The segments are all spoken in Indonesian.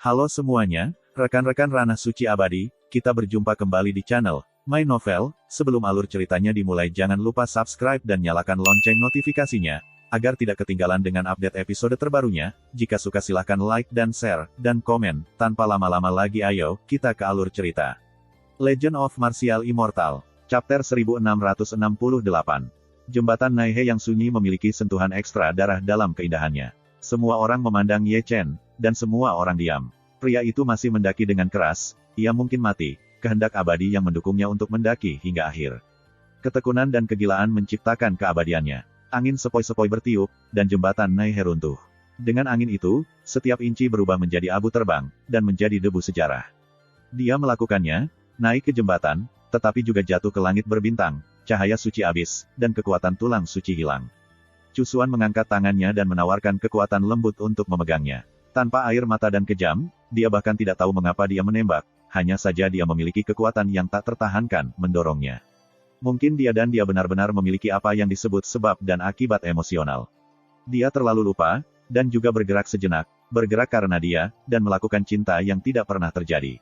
Halo semuanya, rekan-rekan Ranah Suci Abadi, kita berjumpa kembali di channel My Novel. Sebelum alur ceritanya dimulai, jangan lupa subscribe dan nyalakan lonceng notifikasinya, agar tidak ketinggalan dengan update episode terbarunya. Jika suka silahkan like dan share, dan komen. Tanpa lama-lama lagi ayo, kita ke alur cerita. Legend of Martial Immortal, Chapter 1668. Jembatan Naihe yang sunyi memiliki sentuhan ekstra darah dalam keindahannya. Semua orang memandang Ye Chen, dan semua orang diam. Pria itu masih mendaki dengan keras, ia mungkin mati, kehendak abadi yang mendukungnya untuk mendaki hingga akhir. Ketekunan dan kegilaan menciptakan keabadiannya. Angin sepoi-sepoi bertiup, dan jembatan Naihe runtuh. Dengan angin itu, setiap inci berubah menjadi abu terbang, dan menjadi debu sejarah. Dia melakukannya, naik ke jembatan, tetapi juga jatuh ke langit berbintang, cahaya suci abis, dan kekuatan tulang suci hilang. Cusuan mengangkat tangannya dan menawarkan kekuatan lembut untuk memegangnya. Tanpa air mata dan kejam, dia bahkan tidak tahu mengapa dia menembak, hanya saja dia memiliki kekuatan yang tak tertahankan, mendorongnya. Mungkin dia benar-benar memiliki apa yang disebut sebab dan akibat emosional. Dia terlalu lupa, dan juga bergerak sejenak, bergerak karena dia, dan melakukan cinta yang tidak pernah terjadi.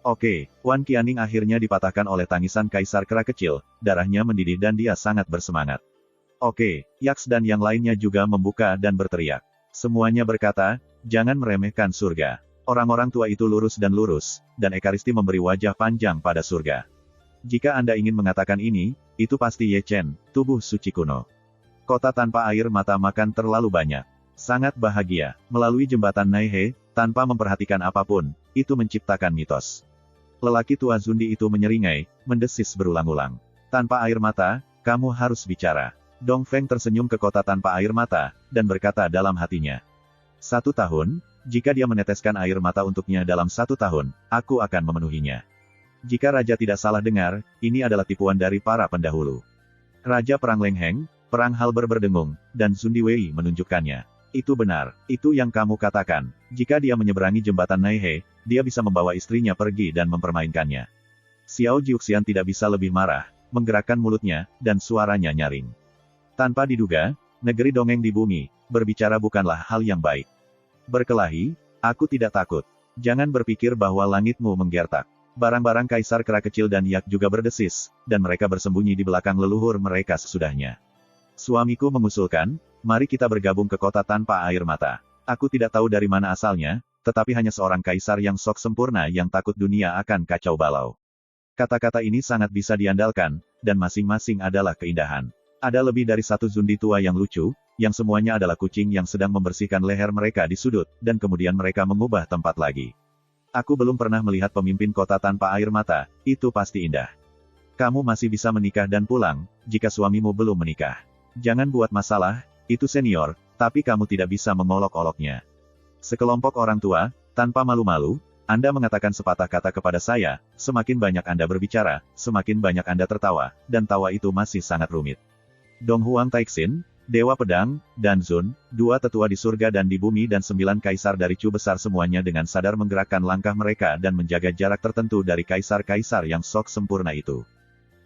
Oke, Wan Qianing akhirnya dipatahkan oleh tangisan Kaisar Kera Kecil, darahnya mendidih dan dia sangat bersemangat. Oke, Yaks dan yang lainnya juga membuka dan berteriak. Semuanya berkata, jangan meremehkan surga. Orang-orang tua itu lurus, dan Ekaristi memberi wajah panjang pada surga. Jika Anda ingin mengatakan ini, itu pasti Ye Chen, tubuh suci kuno. Kota tanpa air mata makan terlalu banyak. Sangat bahagia, melalui jembatan Naihe, tanpa memperhatikan apapun, itu menciptakan mitos. Lelaki tua Zundi itu menyeringai, mendesis berulang-ulang. Tanpa air mata, kamu harus bicara. Dong Feng tersenyum ke kota tanpa air mata, dan berkata dalam hatinya. 1 tahun, jika dia meneteskan air mata untuknya dalam 1 tahun, aku akan memenuhinya. Jika Raja tidak salah dengar, ini adalah tipuan dari para pendahulu. Raja Perang Leng Heng, Perang Halber berdengung, dan Zundi Wei menunjukkannya. Itu benar, itu yang kamu katakan. Jika dia menyeberangi jembatan Naihe, dia bisa membawa istrinya pergi dan mempermainkannya. Xiao Jiuxian tidak bisa lebih marah, menggerakkan mulutnya, dan suaranya nyaring. Tanpa diduga, negeri dongeng di bumi, berbicara bukanlah hal yang baik. Berkelahi, aku tidak takut. Jangan berpikir bahwa langitmu menggertak. Barang-barang Kaisar Kera Kecil dan Yak juga berdesis, dan mereka bersembunyi di belakang leluhur mereka sesudahnya. Suamiku mengusulkan, mari kita bergabung ke kota tanpa air mata. Aku tidak tahu dari mana asalnya, tetapi hanya seorang kaisar yang sok sempurna yang takut dunia akan kacau balau. Kata-kata ini sangat bisa diandalkan, dan masing-masing adalah keindahan. Ada lebih dari 1 Zundi tua yang lucu, yang semuanya adalah kucing yang sedang membersihkan leher mereka di sudut, dan kemudian mereka mengubah tempat lagi. Aku belum pernah melihat pemimpin kota tanpa air mata, itu pasti indah. Kamu masih bisa menikah dan pulang, jika suamimu belum menikah. Jangan buat masalah, itu senior, tapi kamu tidak bisa mengolok-oloknya. Sekelompok orang tua, tanpa malu-malu, Anda mengatakan sepatah kata kepada saya, semakin banyak Anda berbicara, semakin banyak Anda tertawa, dan tawa itu masih sangat rumit. Dong Huang Taixin, Dewa Pedang, dan Zun, 2 tetua di surga dan di bumi dan 9 kaisar dari Chu besar semuanya dengan sadar menggerakkan langkah mereka dan menjaga jarak tertentu dari kaisar-kaisar yang sok sempurna itu.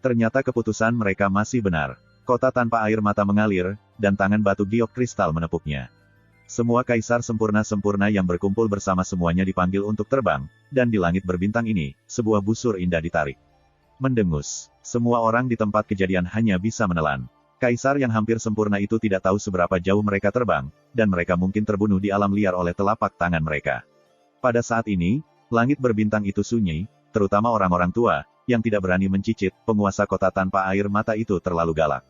Ternyata keputusan mereka masih benar. Kota tanpa air mata mengalir, dan tangan batu giok kristal menepuknya. Semua kaisar sempurna-sempurna yang berkumpul bersama semuanya dipanggil untuk terbang, dan di langit berbintang ini, sebuah busur indah ditarik. Mendengus. Semua orang di tempat kejadian hanya bisa menelan. Kaisar yang hampir sempurna itu tidak tahu seberapa jauh mereka terbang, dan mereka mungkin terbunuh di alam liar oleh telapak tangan mereka. Pada saat ini, langit berbintang itu sunyi, terutama orang-orang tua, yang tidak berani mencicit, penguasa kota tanpa air mata itu terlalu galak.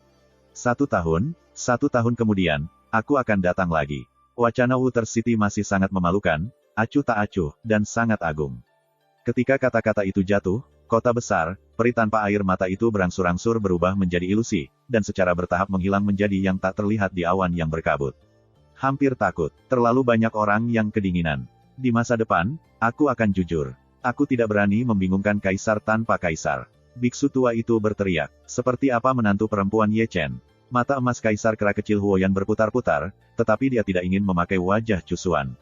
1 tahun kemudian, aku akan datang lagi. Wacana Water City masih sangat memalukan, acuh tak acuh, dan sangat agung. Ketika kata-kata itu jatuh, kota besar, peri tanpa air mata itu berangsur-angsur berubah menjadi ilusi, dan secara bertahap menghilang menjadi yang tak terlihat di awan yang berkabut. Hampir takut, terlalu banyak orang yang kedinginan. Di masa depan, aku akan jujur. Aku tidak berani membingungkan kaisar tanpa kaisar. Biksu tua itu berteriak, seperti apa menantu perempuan Ye Chen. Mata emas Kaisar Kera Kecil Huoyan berputar-putar, tetapi dia tidak ingin memakai wajah cusuan.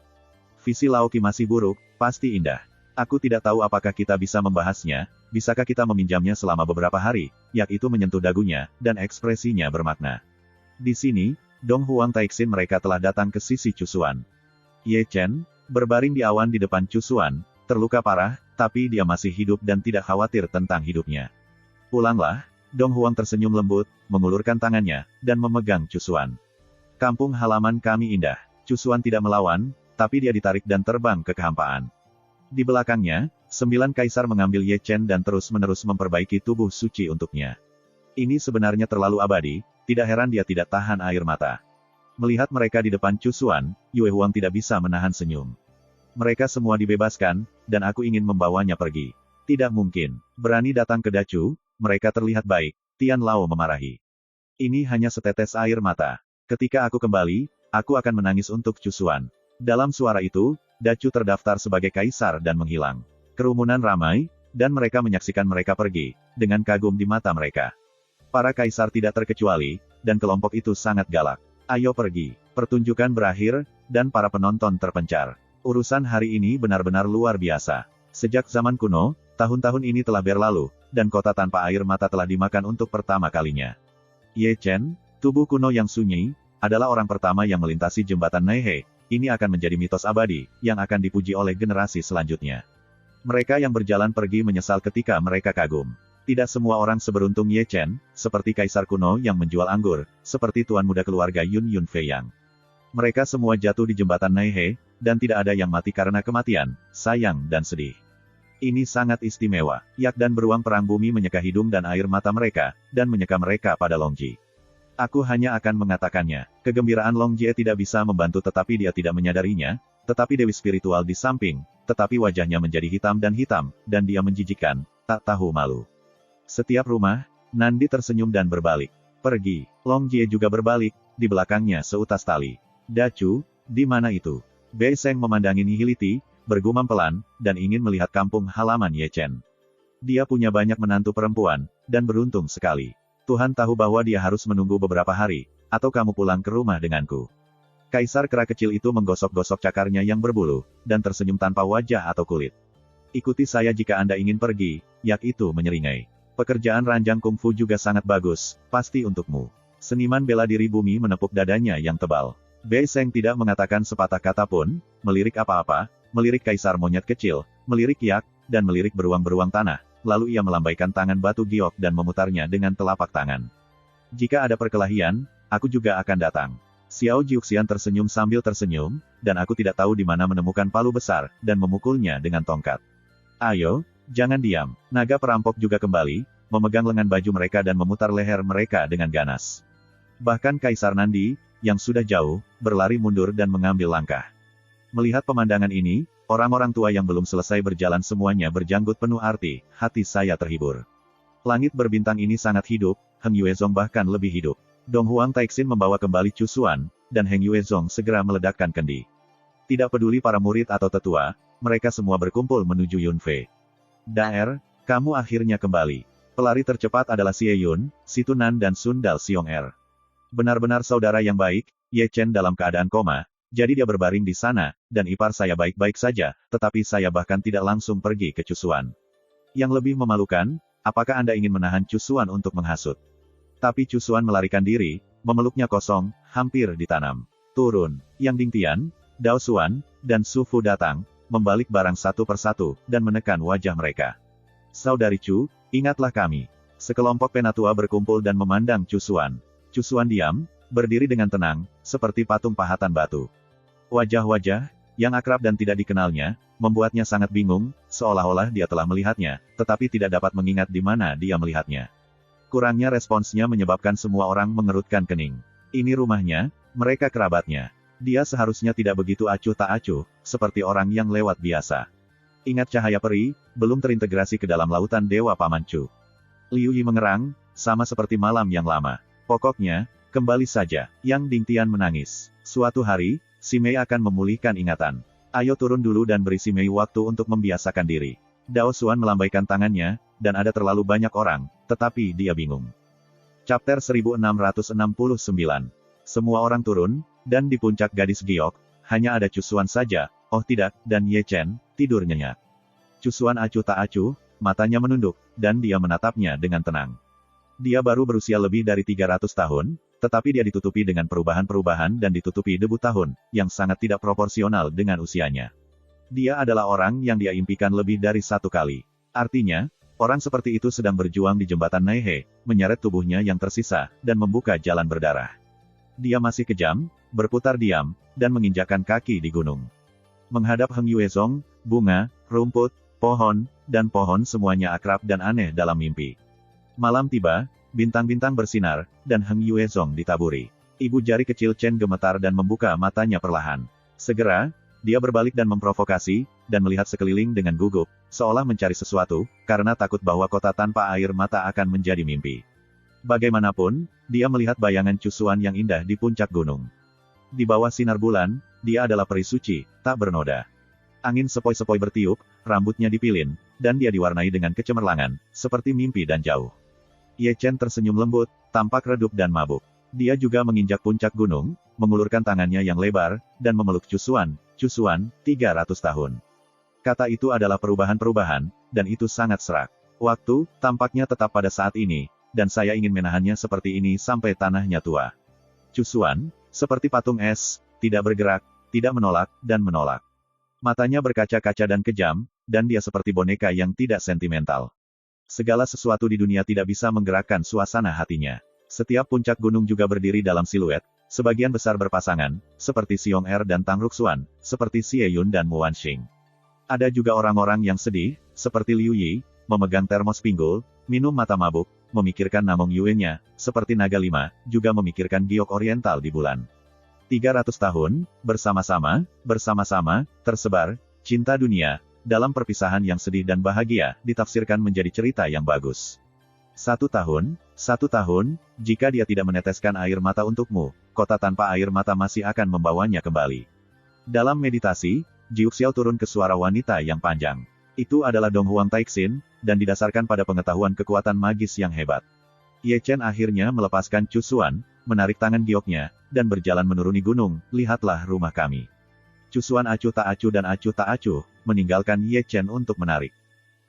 Visi Laoki masih buruk, pasti indah. Aku tidak tahu apakah kita bisa membahasnya, bisakah kita meminjamnya selama beberapa hari, Yak itu menyentuh dagunya, dan ekspresinya bermakna. Di sini, Dong Huang Taixin mereka telah datang ke sisi cusuan. Ye Chen, Berbaring di awan di depan Cusuan, terluka parah, tapi dia masih hidup dan tidak khawatir tentang hidupnya. Pulanglah, Dong Huang tersenyum lembut, mengulurkan tangannya, dan memegang Cusuan. Kampung halaman kami indah. Cusuan tidak melawan, tapi dia ditarik dan terbang ke kehampaan. Di belakangnya, 9 kaisar mengambil Ye Chen dan terus-menerus memperbaiki tubuh suci untuknya. Ini sebenarnya terlalu abadi, tidak heran dia tidak tahan air mata. Melihat mereka di depan Cusuan, Yue Huang tidak bisa menahan senyum. Mereka semua dibebaskan, dan aku ingin membawanya pergi. Tidak mungkin. Berani datang ke Dacu, mereka terlihat baik. Tian Lao memarahi. Ini hanya setetes air mata. Ketika aku kembali, aku akan menangis untuk Cusuan. Dalam suara itu, Dacu terdaftar sebagai kaisar dan menghilang. Kerumunan ramai, dan mereka menyaksikan mereka pergi, dengan kagum di mata mereka. Para kaisar tidak terkecuali, dan kelompok itu sangat galak. Ayo pergi. Pertunjukan berakhir, dan para penonton terpencar. Urusan hari ini benar-benar luar biasa. Sejak zaman kuno, tahun-tahun ini telah berlalu, dan kota tanpa air mata telah dimakan untuk pertama kalinya. Ye Chen, tubuh kuno yang sunyi, adalah orang pertama yang melintasi jembatan Naihe. Ini akan menjadi mitos abadi, yang akan dipuji oleh generasi selanjutnya. Mereka yang berjalan pergi menyesal ketika mereka kagum. Tidak semua orang seberuntung Ye Chen, seperti kaisar kuno yang menjual anggur, seperti tuan muda keluarga Yun Fei Yang. Mereka semua jatuh di jembatan Naihe, dan tidak ada yang mati karena kematian, sayang dan sedih. Ini sangat istimewa. Yak dan beruang perang bumi menyeka hidung dan air mata mereka, dan menyeka mereka pada Long Ji. Aku hanya akan mengatakannya. Kegembiraan Long Jie tidak bisa membantu tetapi dia tidak menyadarinya, tetapi dewi spiritual di samping, tetapi wajahnya menjadi hitam, dan dia menjijikkan, tak tahu malu. Setiap rumah, Nandi tersenyum dan berbalik. Pergi. Long Jie juga berbalik, di belakangnya seutas tali. Dacu, di mana itu? Bei Seng memandangi Nihility, bergumam pelan, dan ingin melihat kampung halaman Ye Chen. Dia punya banyak menantu perempuan, dan beruntung sekali. Tuhan tahu bahwa dia harus menunggu beberapa hari, atau kamu pulang ke rumah denganku. Kaisar kera kecil itu menggosok-gosok cakarnya yang berbulu, dan tersenyum tanpa wajah atau kulit. Ikuti saya jika Anda ingin pergi, Yak itu menyeringai. Pekerjaan ranjang kungfu juga sangat bagus, pasti untukmu. Seniman bela diri bumi menepuk dadanya yang tebal. Bei Seng tidak mengatakan sepatah kata pun, melirik apa-apa, melirik kaisar monyet kecil, melirik Yak, dan melirik beruang-beruang tanah. Lalu ia melambaikan tangan batu giok dan memutarnya dengan telapak tangan. Jika ada perkelahian, aku juga akan datang. Xiao Jiuxian tersenyum sambil tersenyum, dan aku tidak tahu di mana menemukan palu besar, dan memukulnya dengan tongkat. Ayo, jangan diam. Naga perampok juga kembali, memegang lengan baju mereka dan memutar leher mereka dengan ganas. Bahkan Kaisar Nandi, yang sudah jauh, berlari mundur dan mengambil langkah. Melihat pemandangan ini, orang-orang tua yang belum selesai berjalan semuanya berjanggut penuh arti, hati saya terhibur. Langit berbintang ini sangat hidup, Heng Yuezong bahkan lebih hidup. Dong Huang Taixin membawa kembali Cusuan, dan Heng Yuezong segera meledakkan kendi. Tidak peduli para murid atau tetua, mereka semua berkumpul menuju Yun Fei. Daer, kamu akhirnya kembali. Pelari tercepat adalah Xie Yun, Situnan dan Sundal Siong Er. Benar-benar saudara yang baik, Ye Chen dalam keadaan koma, jadi dia berbaring di sana, dan ipar saya baik-baik saja, tetapi saya bahkan tidak langsung pergi ke Cusuan. Yang lebih memalukan, apakah Anda ingin menahan Cusuan untuk menghasut? Tapi Cusuan melarikan diri, memeluknya kosong, hampir ditanam. Turun, Yang Dingtian, Dao Xuan, dan Su Fu datang, membalik barang satu persatu, dan menekan wajah mereka. Saudari Chu, ingatlah kami. Sekelompok penatua berkumpul dan memandang Cusuan. Cusuan diam, berdiri dengan tenang, seperti patung pahatan batu. Wajah-wajah, yang akrab dan tidak dikenalnya, membuatnya sangat bingung, seolah-olah dia telah melihatnya, tetapi tidak dapat mengingat di mana dia melihatnya. Kurangnya responsnya menyebabkan semua orang mengerutkan kening. Ini rumahnya, mereka kerabatnya. Dia seharusnya tidak begitu acuh tak acuh, seperti orang yang lewat biasa. Ingat cahaya peri, belum terintegrasi ke dalam lautan Dewa Paman Chu. Liu Yi mengerang, sama seperti malam yang lama. Pokoknya, kembali saja. Yang Dingtian menangis. Suatu hari, si Mei akan memulihkan ingatan. Ayo turun dulu dan beri si Mei waktu untuk membiasakan diri. Dao Xuan melambaikan tangannya, dan ada terlalu banyak orang, tetapi dia bingung. Chapter 1669. Semua orang turun, dan di puncak gadis giok, hanya ada Cusuan saja, oh tidak, dan Ye Chen, tidur nyenyak. Cusuan acuh tak acuh, matanya menunduk, dan dia menatapnya dengan tenang. Dia baru berusia lebih dari 300 tahun, tetapi dia ditutupi dengan perubahan-perubahan dan ditutupi debu tahun, yang sangat tidak proporsional dengan usianya. Dia adalah orang yang dia impikan lebih dari satu kali. Artinya, orang seperti itu sedang berjuang di jembatan Naihe, menyeret tubuhnya yang tersisa, dan membuka jalan berdarah. Dia masih kejam, berputar diam, dan menginjakkan kaki di gunung. Menghadap Heng Yuezong, bunga, rumput, pohon, dan pohon semuanya akrab dan aneh dalam mimpi. Malam tiba, bintang-bintang bersinar, dan Heng Yuezong ditaburi. Ibu jari kecil Chen gemetar dan membuka matanya perlahan. Segera, dia berbalik dan memprovokasi, dan melihat sekeliling dengan gugup, seolah mencari sesuatu, karena takut bahwa kota tanpa air mata akan menjadi mimpi. Bagaimanapun, dia melihat bayangan Cusuan yang indah di puncak gunung. Di bawah sinar bulan, dia adalah peri suci, tak bernoda. Angin sepoi-sepoi bertiup, rambutnya dipilin, dan dia diwarnai dengan kecemerlangan, seperti mimpi dan jauh. Ye Chen tersenyum lembut, tampak redup dan mabuk. Dia juga menginjak puncak gunung, mengulurkan tangannya yang lebar, dan memeluk Cusuan, 300 tahun. Kata itu adalah perubahan-perubahan, dan itu sangat serak. Waktu, tampaknya tetap pada saat ini, dan saya ingin menahannya seperti ini sampai tanahnya tua. Cusuan, seperti patung es, tidak bergerak, tidak menolak, dan menolak. Matanya berkaca-kaca dan kejam, dan dia seperti boneka yang tidak sentimental. Segala sesuatu di dunia tidak bisa menggerakkan suasana hatinya. Setiap puncak gunung juga berdiri dalam siluet, sebagian besar berpasangan, seperti Xiong Er dan Tang Ruxuan, seperti Xie Yun dan Mu Wanxing. Ada juga orang-orang yang sedih, seperti Liu Yi, memegang termos pinggul, minum mata mabuk, memikirkan Namong Yue-nya, seperti naga lima, juga memikirkan giok oriental di bulan. 300 tahun, bersama-sama, tersebar, cinta dunia, dalam perpisahan yang sedih dan bahagia, ditafsirkan menjadi cerita yang bagus. 1 tahun, jika dia tidak meneteskan air mata untukmu, kota tanpa air mata masih akan membawanya kembali. Dalam meditasi, Jiu Xiao turun ke suara wanita yang panjang. Itu adalah Dong Huang Taixin, dan didasarkan pada pengetahuan kekuatan magis yang hebat. Ye Chen akhirnya melepaskan Cusuan, menarik tangan gioknya, dan berjalan menuruni gunung, lihatlah rumah kami. Cusuan acuh tak acuh dan acuh tak acuh, meninggalkan Ye Chen untuk menarik.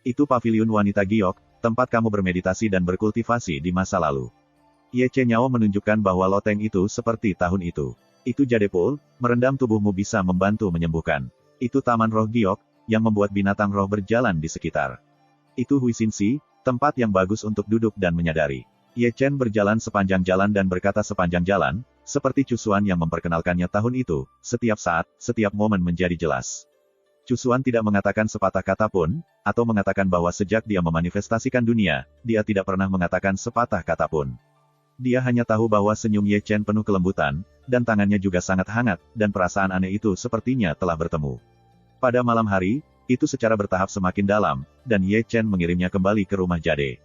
Itu paviliun wanita giok, tempat kamu bermeditasi dan berkultivasi di masa lalu. Ye Chen Nyao menunjukkan bahwa loteng itu seperti tahun itu. Itu jadepul, merendam tubuhmu bisa membantu menyembuhkan. Itu taman roh giok, yang membuat binatang roh berjalan di sekitar. Itu Huixinxi, tempat yang bagus untuk duduk dan menyadari. Ye Chen berjalan sepanjang jalan dan berkata sepanjang jalan, seperti Cusuan yang memperkenalkannya tahun itu, setiap saat, setiap momen menjadi jelas. Cusuan tidak mengatakan sepatah kata pun, atau mengatakan bahwa sejak dia memanifestasikan dunia, dia tidak pernah mengatakan sepatah kata pun. Dia hanya tahu bahwa senyum Ye Chen penuh kelembutan, dan tangannya juga sangat hangat, dan perasaan aneh itu sepertinya telah bertemu. Pada malam hari, itu secara bertahap semakin dalam, dan Ye Chen mengirimnya kembali ke rumah Jade.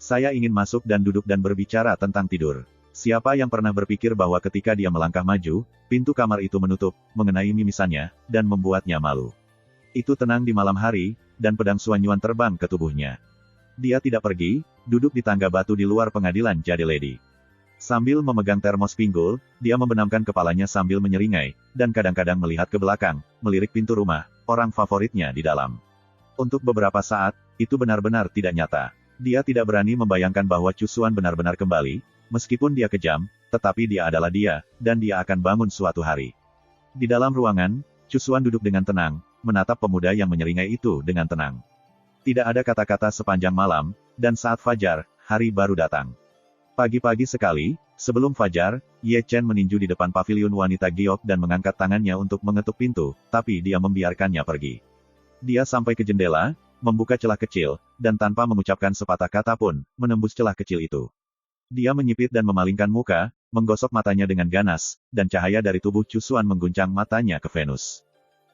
Saya ingin masuk dan duduk dan berbicara tentang tidur. Siapa yang pernah berpikir bahwa ketika dia melangkah maju, pintu kamar itu menutup, mengenai mimisannya, dan membuatnya malu. Itu tenang di malam hari, dan pedang Suanyuan terbang ke tubuhnya. Dia tidak pergi, duduk di tangga batu di luar pengadilan Jade Lady. Sambil memegang termos pinggul, dia membenamkan kepalanya sambil menyeringai, dan kadang-kadang melihat ke belakang, melirik pintu rumah, orang favoritnya di dalam. Untuk beberapa saat, itu benar-benar tidak nyata. Dia tidak berani membayangkan bahwa Cusuan benar-benar kembali, meskipun dia kejam, tetapi dia adalah dia, dan dia akan bangun suatu hari. Di dalam ruangan, Cusuan duduk dengan tenang, menatap pemuda yang menyeringai itu dengan tenang. Tidak ada kata-kata sepanjang malam, dan saat fajar, hari baru datang. Pagi-pagi sekali, sebelum fajar, Ye Chen meninju di depan paviliun wanita giok dan mengangkat tangannya untuk mengetuk pintu, tapi dia membiarkannya pergi. Dia sampai ke jendela, membuka celah kecil, dan tanpa mengucapkan sepatah kata pun, menembus celah kecil itu. Dia menyipit dan memalingkan muka, menggosok matanya dengan ganas, dan cahaya dari tubuh Cusuan mengguncang matanya ke Venus.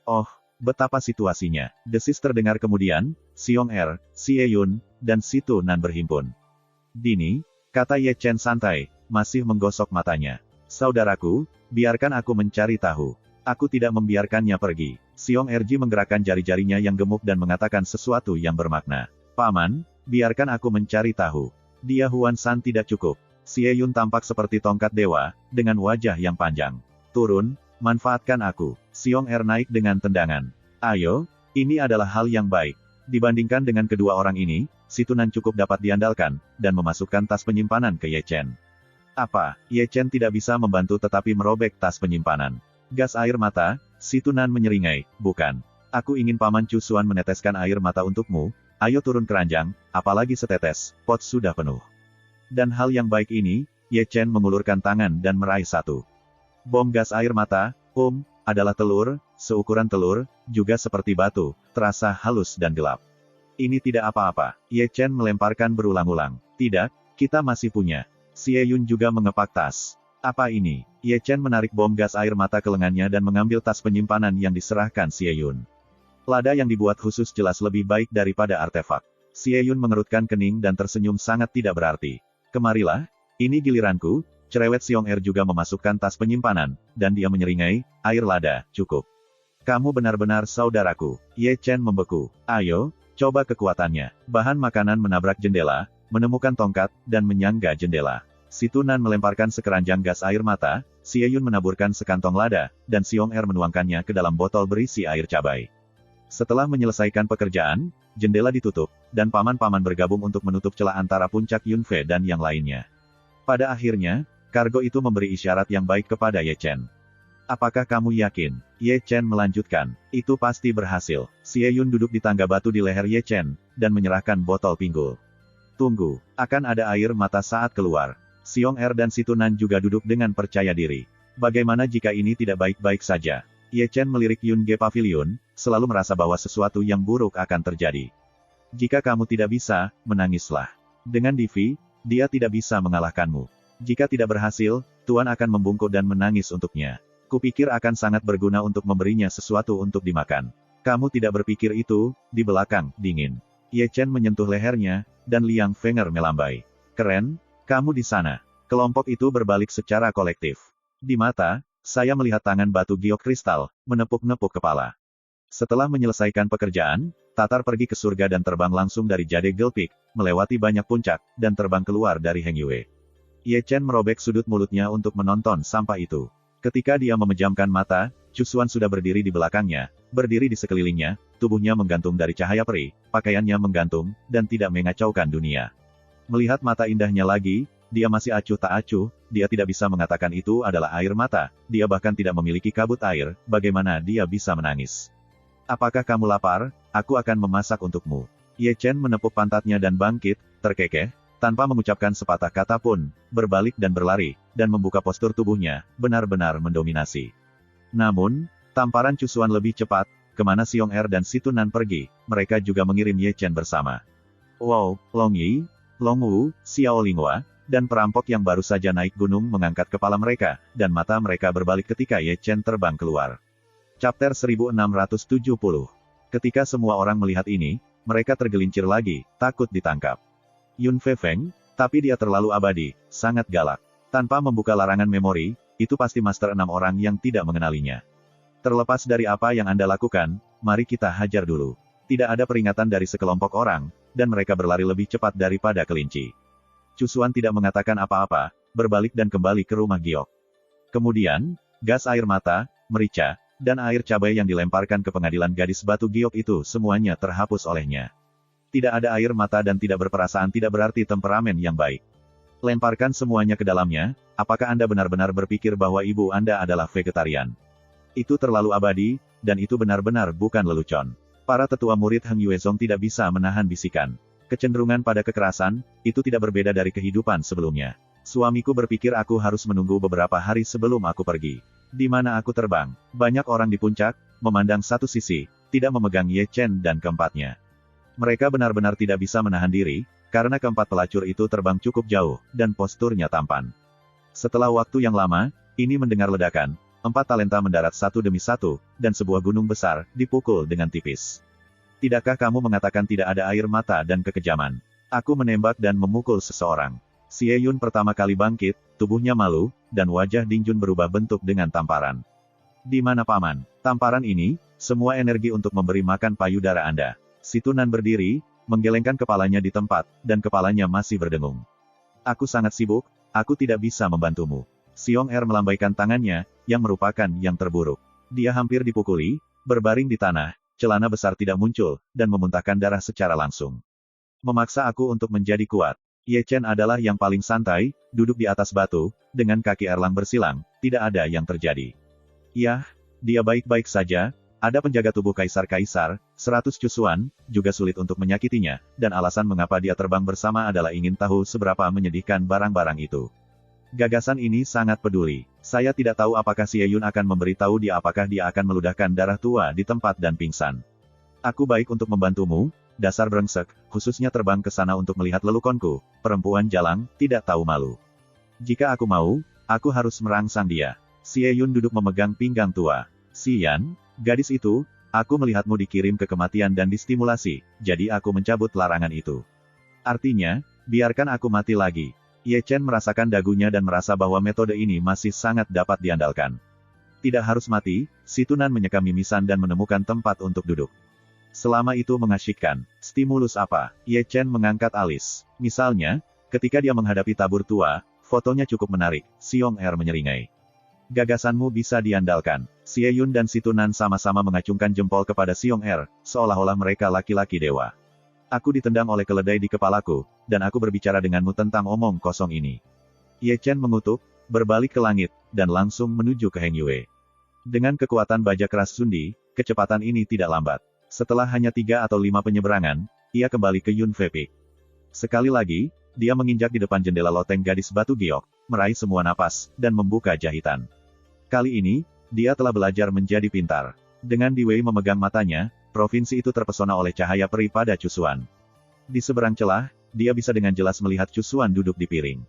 Oh, betapa situasinya, desis terdengar kemudian, Xiong Er, Xie Yun, dan Situ Nan berhimpun. Dini, kata Ye Chen santai, masih menggosok matanya. Saudaraku, biarkan aku mencari tahu. Aku tidak membiarkannya pergi. Xiong Erji menggerakkan jari-jarinya yang gemuk dan mengatakan sesuatu yang bermakna. Paman, biarkan aku mencari tahu. Dia Huan San tidak cukup. Xie Yun tampak seperti tongkat dewa, dengan wajah yang panjang. Turun, manfaatkan aku. Xiong Er naik dengan tendangan. Ayo, ini adalah hal yang baik. Dibandingkan dengan kedua orang ini, Situ Nan cukup dapat diandalkan, dan memasukkan tas penyimpanan ke Ye Chen. Apa, Ye Chen tidak bisa membantu tetapi merobek tas penyimpanan. Gas air mata, Situ Nan menyeringai, bukan. Aku ingin Paman Cusuan meneteskan air mata untukmu, ayo turun keranjang, apalagi setetes, pot sudah penuh. Dan hal yang baik ini, Ye Chen mengulurkan tangan dan meraih satu bom gas air mata, adalah telur, seukuran telur, juga seperti batu, terasa halus dan gelap. Ini tidak apa-apa, Ye Chen melemparkan berulang-ulang. Tidak, kita masih punya. Xie Yun juga mengepak tas. Apa ini? Ye Chen menarik bom gas air mata ke lengannya dan mengambil tas penyimpanan yang diserahkan Xie Yun. Lada yang dibuat khusus jelas lebih baik daripada artefak. Xie Yun mengerutkan kening dan tersenyum sangat tidak berarti. Kemarilah, ini giliranku. Cerewet Xiong Er juga memasukkan tas penyimpanan, dan dia menyeringai, air lada, cukup. Kamu benar-benar saudaraku. Ye Chen membeku. Ayo, coba kekuatannya. Bahan makanan menabrak jendela, menemukan tongkat, dan menyangga jendela. Si Tunan melemparkan sekeranjang gas air mata, Xie Yun menaburkan sekantong lada, dan Xiong Er menuangkannya ke dalam botol berisi air cabai. Setelah menyelesaikan pekerjaan, jendela ditutup, dan paman-paman bergabung untuk menutup celah antara puncak Yunfei dan yang lainnya. Pada akhirnya, kargo itu memberi isyarat yang baik kepada Ye Chen. Apakah kamu yakin? Ye Chen melanjutkan. Itu pasti berhasil. Xie Yun duduk di tangga batu di leher Ye Chen, dan menyerahkan botol pinggul. Tunggu, akan ada air mata saat keluar. Xiong Er dan Si Tunan juga duduk dengan percaya diri. Bagaimana jika ini tidak baik-baik saja? Ye Chen melirik Yun Ge Pavilion, selalu merasa bahwa sesuatu yang buruk akan terjadi. Jika kamu tidak bisa, menangislah. Dengan Divi, dia tidak bisa mengalahkanmu. Jika tidak berhasil, Tuan akan membungkuk dan menangis untuknya. Kupikir akan sangat berguna untuk memberinya sesuatu untuk dimakan. Kamu tidak berpikir itu, di belakang, dingin. Ye Chen menyentuh lehernya, dan Liang Fenger melambai. Keren, kamu di sana. Kelompok itu berbalik secara kolektif. Di mata, saya melihat tangan batu giok kristal, menepuk-nepuk kepala. Setelah menyelesaikan pekerjaan, Tatar pergi ke surga dan terbang langsung dari Jade Gelpik, melewati banyak puncak, dan terbang keluar dari Heng Yue. Ye Chen merobek sudut mulutnya untuk menonton sampah itu. Ketika dia memejamkan mata, Cusuan sudah berdiri di belakangnya, berdiri di sekelilingnya, tubuhnya menggantung dari cahaya peri, pakaiannya menggantung, dan tidak mengacaukan dunia. Melihat mata indahnya lagi, dia masih acuh tak acuh, dia tidak bisa mengatakan itu adalah air mata, dia bahkan tidak memiliki kabut air, bagaimana dia bisa menangis. Apakah kamu lapar? Aku akan memasak untukmu. Ye Chen menepuk pantatnya dan bangkit, terkekeh, tanpa mengucapkan sepatah kata pun, berbalik dan berlari, dan membuka postur tubuhnya, benar-benar mendominasi. Namun, tamparan Cusuan lebih cepat, kemana Xiong Er dan Si Tunan pergi, mereka juga mengirim Ye Chen bersama. Wow, Long Yi, Long Wu, Xiao Linghua, dan perampok yang baru saja naik gunung mengangkat kepala mereka, dan mata mereka berbalik ketika Ye Chen terbang keluar. Chapter 1670. Ketika semua orang melihat ini, mereka tergelincir lagi, takut ditangkap. Yun Fei Feng, tapi dia terlalu abadi, sangat galak. Tanpa membuka larangan memori, itu pasti master 6 orang yang tidak mengenalinya. Terlepas dari apa yang Anda lakukan, mari kita hajar dulu. Tidak ada peringatan dari sekelompok orang, dan mereka berlari lebih cepat daripada kelinci. Cusuan tidak mengatakan apa-apa, berbalik dan kembali ke rumah giok. Kemudian, gas air mata, merica, dan air cabai yang dilemparkan ke pengadilan gadis batu giok itu semuanya terhapus olehnya. Tidak ada air mata dan tidak berperasaan tidak berarti temperamen yang baik. Lemparkan semuanya ke dalamnya, apakah Anda benar-benar berpikir bahwa ibu Anda adalah vegetarian? Itu terlalu abadi, dan itu benar-benar bukan lelucon. Para tetua murid Heng Yuezong tidak bisa menahan bisikan. Kecenderungan pada kekerasan, itu tidak berbeda dari kehidupan sebelumnya. Suamiku berpikir aku harus menunggu beberapa hari sebelum aku pergi. Di mana aku terbang? Banyak orang di puncak, memandang satu sisi, tidak memegang Ye Chen dan keempatnya. Mereka benar-benar tidak bisa menahan diri, karena keempat pelacur itu terbang cukup jauh, dan posturnya tampan. Setelah waktu yang lama, ini mendengar ledakan, 4 talenta mendarat satu demi satu, dan sebuah gunung besar, dipukul dengan tipis. Tidakkah kamu mengatakan tidak ada air mata dan kekejaman? Aku menembak dan memukul seseorang. Xie Yun pertama kali bangkit, tubuhnya malu, dan wajah Ding Jun berubah bentuk dengan tamparan. Di mana paman? Tamparan ini, semua energi untuk memberi makan payudara Anda. Si Tunan berdiri, menggelengkan kepalanya di tempat, dan kepalanya masih berdengung. Aku sangat sibuk, aku tidak bisa membantumu. Xiong Er melambaikan tangannya, yang merupakan yang terburuk. Dia hampir dipukuli, berbaring di tanah, celana besar tidak muncul, dan memuntahkan darah secara langsung. Memaksa aku untuk menjadi kuat. Ye Chen adalah yang paling santai, duduk di atas batu, dengan kaki erlang bersilang, tidak ada yang terjadi. Yah, dia baik-baik saja, Ada penjaga tubuh kaisar-kaisar, 100 cusuan, juga sulit untuk menyakitinya, dan alasan mengapa dia terbang bersama adalah ingin tahu seberapa menyedihkan barang-barang itu. Gagasan ini sangat peduli. Saya tidak tahu apakah Xie Yun akan memberitahu dia apakah dia akan meludahkan darah tua di tempat dan pingsan. Aku baik untuk membantumu, dasar brengsek, khususnya terbang ke sana untuk melihat lelukonku, perempuan jalang, tidak tahu malu. Jika aku mau, aku harus merangsang dia. Xie Yun duduk memegang pinggang tua. Xian, gadis itu, aku melihatmu dikirim ke kematian dan distimulasi, jadi aku mencabut larangan itu. Artinya, biarkan aku mati lagi. Ye Chen merasakan dagunya dan merasa bahwa metode ini masih sangat dapat diandalkan. Tidak harus mati, si Tunan menyeka mimisan dan menemukan tempat untuk duduk. Selama itu mengasyikkan. Stimulus apa? Ye Chen mengangkat alis. Misalnya, ketika dia menghadapi tabur tua, fotonya cukup menarik, Xiong Er menyeringai. Gagasanmu bisa diandalkan. Xie Yun dan si Tunan sama-sama mengacungkan jempol kepada Xiong Er, seolah-olah mereka laki-laki dewa. Aku ditendang oleh keledai di kepalaku, dan aku berbicara denganmu tentang omong kosong ini. Ye Chen mengutuk, berbalik ke langit, dan langsung menuju ke Heng Yue. Dengan kekuatan baja keras Sundi, kecepatan ini tidak lambat. Setelah hanya 3 atau 5 penyeberangan, ia kembali ke Yun Fe Peak. Sekali lagi, dia menginjak di depan jendela loteng gadis batu giok, meraih semua napas, dan membuka jahitan. Kali ini, dia telah belajar menjadi pintar. Dengan Di Wei memegang matanya, provinsi itu terpesona oleh cahaya peri pada Cusuan. Di seberang celah, dia bisa dengan jelas melihat Cusuan duduk di piring.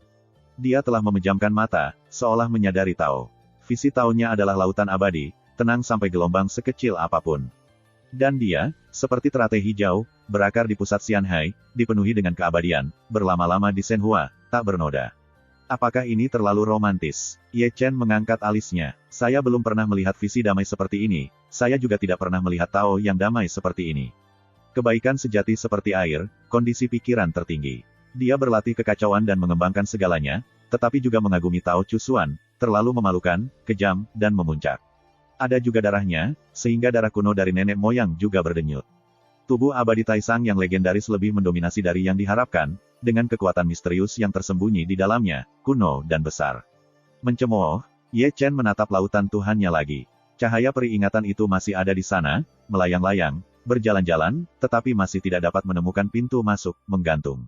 Dia telah memejamkan mata, seolah menyadari Tao. Visi Tao-nya adalah lautan abadi, tenang sampai gelombang sekecil apapun. Dan dia, seperti teratai hijau, berakar di pusat Xianhai, dipenuhi dengan keabadian, berlama-lama di Shenhua, tak bernoda. Apakah ini terlalu romantis? Ye Chen mengangkat alisnya. Saya belum pernah melihat visi damai seperti ini, saya juga tidak pernah melihat Tao yang damai seperti ini. Kebaikan sejati seperti air, kondisi pikiran tertinggi. Dia berlatih kekacauan dan mengembangkan segalanya, tetapi juga mengagumi Tao Cusuan, terlalu memalukan, kejam, dan memuncak. Ada juga darahnya, sehingga darah kuno dari nenek moyang juga berdenyut. Tubuh abadi Taisang yang legendaris lebih mendominasi dari yang diharapkan, dengan kekuatan misterius yang tersembunyi di dalamnya, kuno dan besar. Mencemooh, Ye Chen menatap lautan Tuhannya lagi. Cahaya peri ingatan itu masih ada di sana, melayang-layang, berjalan-jalan, tetapi masih tidak dapat menemukan pintu masuk, menggantung.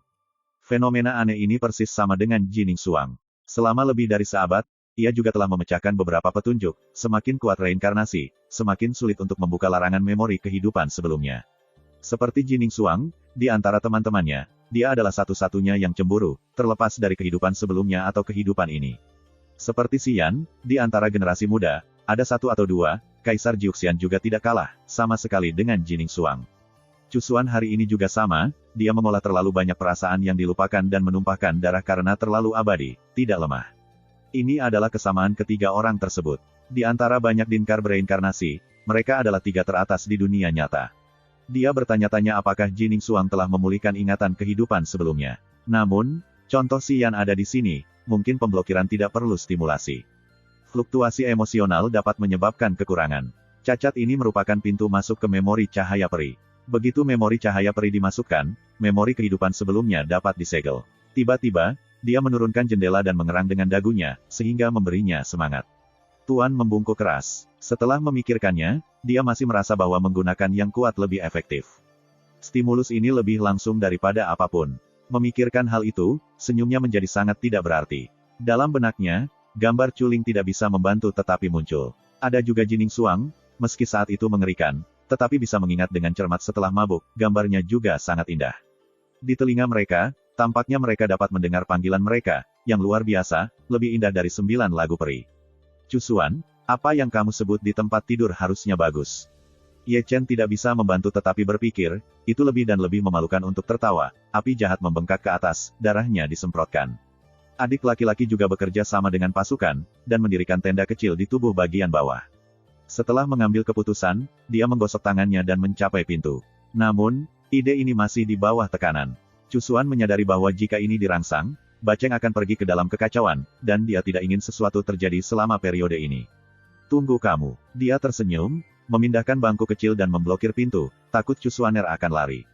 Fenomena aneh ini persis sama dengan Jining Suang. Selama lebih dari seabad, ia juga telah memecahkan beberapa petunjuk, semakin kuat reinkarnasi, semakin sulit untuk membuka larangan memori kehidupan sebelumnya. Seperti Jining Suang, di antara teman-temannya, dia adalah satu-satunya yang cemburu, terlepas dari kehidupan sebelumnya atau kehidupan ini. Seperti Xian, di antara generasi muda, ada 1 atau 2, Kaisar Jiuxian juga tidak kalah, sama sekali dengan Jining Suang. Cusuan hari ini juga sama, dia mengolah terlalu banyak perasaan yang dilupakan dan menumpahkan darah karena terlalu abadi, tidak lemah. Ini adalah kesamaan ketiga orang tersebut. Di antara banyak dinkar bereinkarnasi, mereka adalah 3 teratas di dunia nyata. Dia bertanya-tanya apakah Jining Suang telah memulihkan ingatan kehidupan sebelumnya. Namun, contoh Xian ada di sini, mungkin pemblokiran tidak perlu stimulasi. Fluktuasi emosional dapat menyebabkan kekurangan. Cacat ini merupakan pintu masuk ke memori cahaya peri. Begitu memori cahaya peri dimasukkan, memori kehidupan sebelumnya dapat disegel. Tiba-tiba, dia menurunkan jendela dan mengerang dengan dagunya, sehingga memberinya semangat. Tuan membungkuk keras. Setelah memikirkannya, dia masih merasa bahwa menggunakan yang kuat lebih efektif. Stimulus ini lebih langsung daripada apapun. Memikirkan hal itu, senyumnya menjadi sangat tidak berarti. Dalam benaknya, gambar Culing tidak bisa membantu tetapi muncul. Ada juga Jining Suang, meski saat itu mengerikan, tetapi bisa mengingat dengan cermat setelah mabuk, gambarnya juga sangat indah. Di telinga mereka, tampaknya mereka dapat mendengar panggilan mereka, yang luar biasa, lebih indah dari 9 lagu peri. Cusuan, apa yang kamu sebut di tempat tidur harusnya bagus. Ye Chen tidak bisa membantu tetapi berpikir, itu lebih dan lebih memalukan untuk tertawa, api jahat membengkak ke atas, darahnya disemprotkan. Adik laki-laki juga bekerja sama dengan pasukan, dan mendirikan tenda kecil di tubuh bagian bawah. Setelah mengambil keputusan, dia menggosok tangannya dan mencapai pintu. Namun, ide ini masih di bawah tekanan. Cusuan menyadari bahwa jika ini dirangsang, Baceng akan pergi ke dalam kekacauan, dan dia tidak ingin sesuatu terjadi selama periode ini. Tunggu kamu. Dia tersenyum, memindahkan bangku kecil dan memblokir pintu, takut Cusuaner akan lari.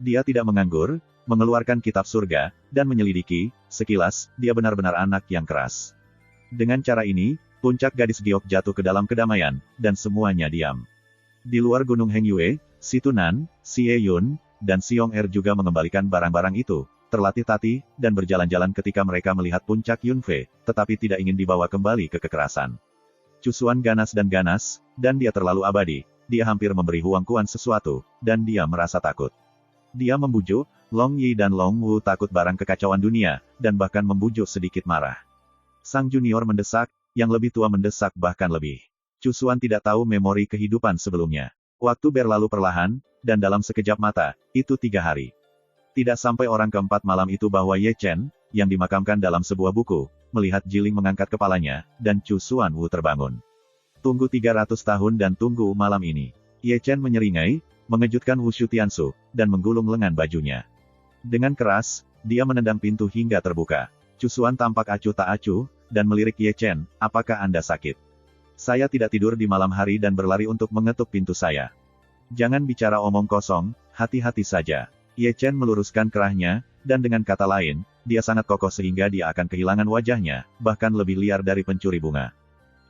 Dia tidak menganggur, mengeluarkan kitab surga, dan menyelidiki, sekilas, dia benar-benar anak yang keras. Dengan cara ini, puncak gadis giok jatuh ke dalam kedamaian, dan semuanya diam. Di luar Gunung Hengyue, si Tunan, si Ye-yun, dan si Yong-er juga mengembalikan barang-barang itu, terlatih-tatih, dan berjalan-jalan ketika mereka melihat puncak Yunfe, tetapi tidak ingin dibawa kembali ke kekerasan. Cusuan ganas, dan dia terlalu abadi, dia hampir memberi Huang Quan sesuatu, dan dia merasa takut. Dia membujuk, Long Yi dan Long Wu takut barang kekacauan dunia, dan bahkan membujuk sedikit marah. Sang junior mendesak, yang lebih tua mendesak bahkan lebih. Cusuan tidak tahu memori kehidupan sebelumnya. Waktu berlalu perlahan, dan dalam sekejap mata, itu 3 hari. Tidak sampai orang keempat malam itu bahwa Ye Chen, yang dimakamkan dalam sebuah buku, melihat Jiling mengangkat kepalanya, dan Cusuan Wu terbangun. Tunggu 300 tahun dan tunggu malam ini. Ye Chen menyeringai, mengejutkan Wu Shutiansu, dan menggulung lengan bajunya. Dengan keras, dia menendang pintu hingga terbuka. Cusuan tampak acuh tak acuh, dan melirik Ye Chen, apakah Anda sakit? Saya tidak tidur di malam hari dan berlari untuk mengetuk pintu saya. Jangan bicara omong kosong, hati-hati saja. Ye Chen meluruskan kerahnya, dan dengan kata lain, dia sangat kokoh sehingga dia akan kehilangan wajahnya, bahkan lebih liar dari pencuri bunga.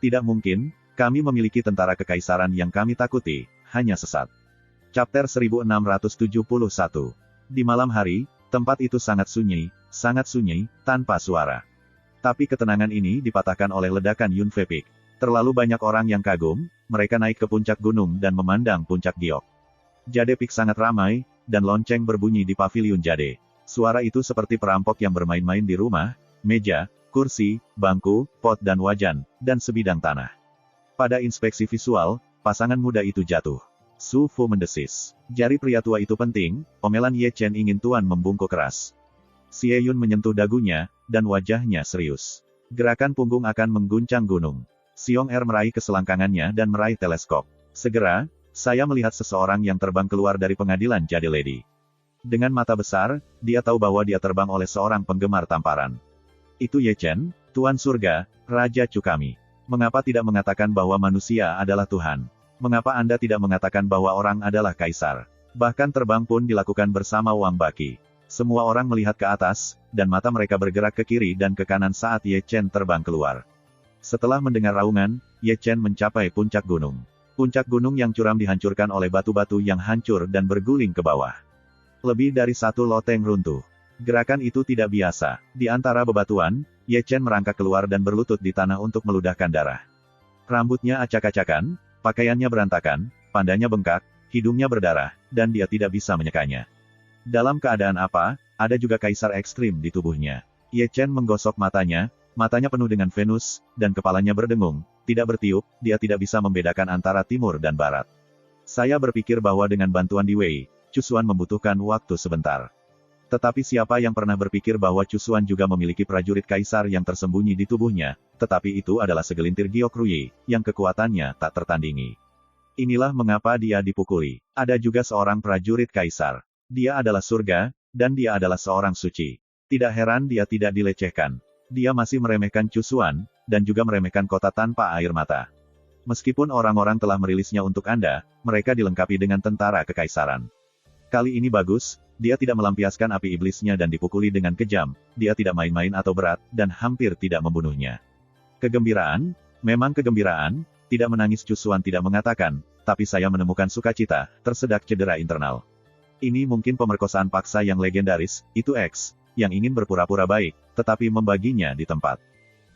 Tidak mungkin, kami memiliki tentara kekaisaran yang kami takuti, hanya sesat. Chapter 1671. Di malam hari, tempat itu sangat sunyi, tanpa suara. Tapi ketenangan ini dipatahkan oleh ledakan Yunfe Peak. Terlalu banyak orang yang kagum, mereka naik ke puncak gunung dan memandang puncak giok. Jade Peak sangat ramai, dan lonceng berbunyi di paviliun Jade. Suara itu seperti perampok yang bermain-main di rumah, meja, kursi, bangku, pot dan wajan, dan sebidang tanah. Pada inspeksi visual, pasangan muda itu jatuh. Su Fu mendesis. Jari pria tua itu penting, omelan Ye Chen ingin Tuan membungkuk keras. Si Ye-yun menyentuh dagunya, dan wajahnya serius. Gerakan punggung akan mengguncang gunung. Si Yong-er meraih keselangkangannya dan meraih teleskop. Segera, saya melihat seseorang yang terbang keluar dari pengadilan Jade Lady. Dengan mata besar, dia tahu bahwa dia terbang oleh seorang penggemar tamparan. Itu Ye Chen, Tuan Surga, Raja Chu kami. Mengapa tidak mengatakan bahwa manusia adalah Tuhan? Mengapa Anda tidak mengatakan bahwa orang adalah kaisar? Bahkan terbang pun dilakukan bersama Wang Baqi. Semua orang melihat ke atas, dan mata mereka bergerak ke kiri dan ke kanan saat Ye Chen terbang keluar. Setelah mendengar raungan, Ye Chen mencapai puncak gunung. Puncak gunung yang curam dihancurkan oleh batu-batu yang hancur dan berguling ke bawah. Lebih dari 1 loteng runtuh. Gerakan itu tidak biasa. Di antara bebatuan, Ye Chen merangkak keluar dan berlutut di tanah untuk meludahkan darah. Rambutnya acak-acakan, pakaiannya berantakan, pandanya bengkak, hidungnya berdarah, dan dia tidak bisa menyekanya. Dalam keadaan apa, ada juga kaisar ekstrim di tubuhnya. Ye Chen menggosok matanya penuh dengan Venus, dan kepalanya berdengung, tidak bertiup, dia tidak bisa membedakan antara timur dan barat. Saya berpikir bahwa dengan bantuan Di Wei, Cusuan membutuhkan waktu sebentar. Tetapi siapa yang pernah berpikir bahwa Cusuan juga memiliki prajurit kaisar yang tersembunyi di tubuhnya, tetapi itu adalah segelintir giok Ruyi, yang kekuatannya tak tertandingi. Inilah mengapa dia dipukuli. Ada juga seorang prajurit kaisar. Dia adalah surga, dan dia adalah seorang suci. Tidak heran dia tidak dilecehkan. Dia masih meremehkan Cusuan, dan juga meremehkan kota tanpa air mata. Meskipun orang-orang telah merilisnya untuk Anda, mereka dilengkapi dengan tentara kekaisaran. Kali ini bagus, dia tidak melampiaskan api iblisnya dan dipukuli dengan kejam, dia tidak main-main atau berat, dan hampir tidak membunuhnya. Kegembiraan, memang kegembiraan, tidak menangis Cusuan tidak mengatakan, tapi saya menemukan sukacita, tersedak cedera internal. Ini mungkin pemerkosaan paksa yang legendaris, itu X, yang ingin berpura-pura baik, tetapi membaginya di tempat.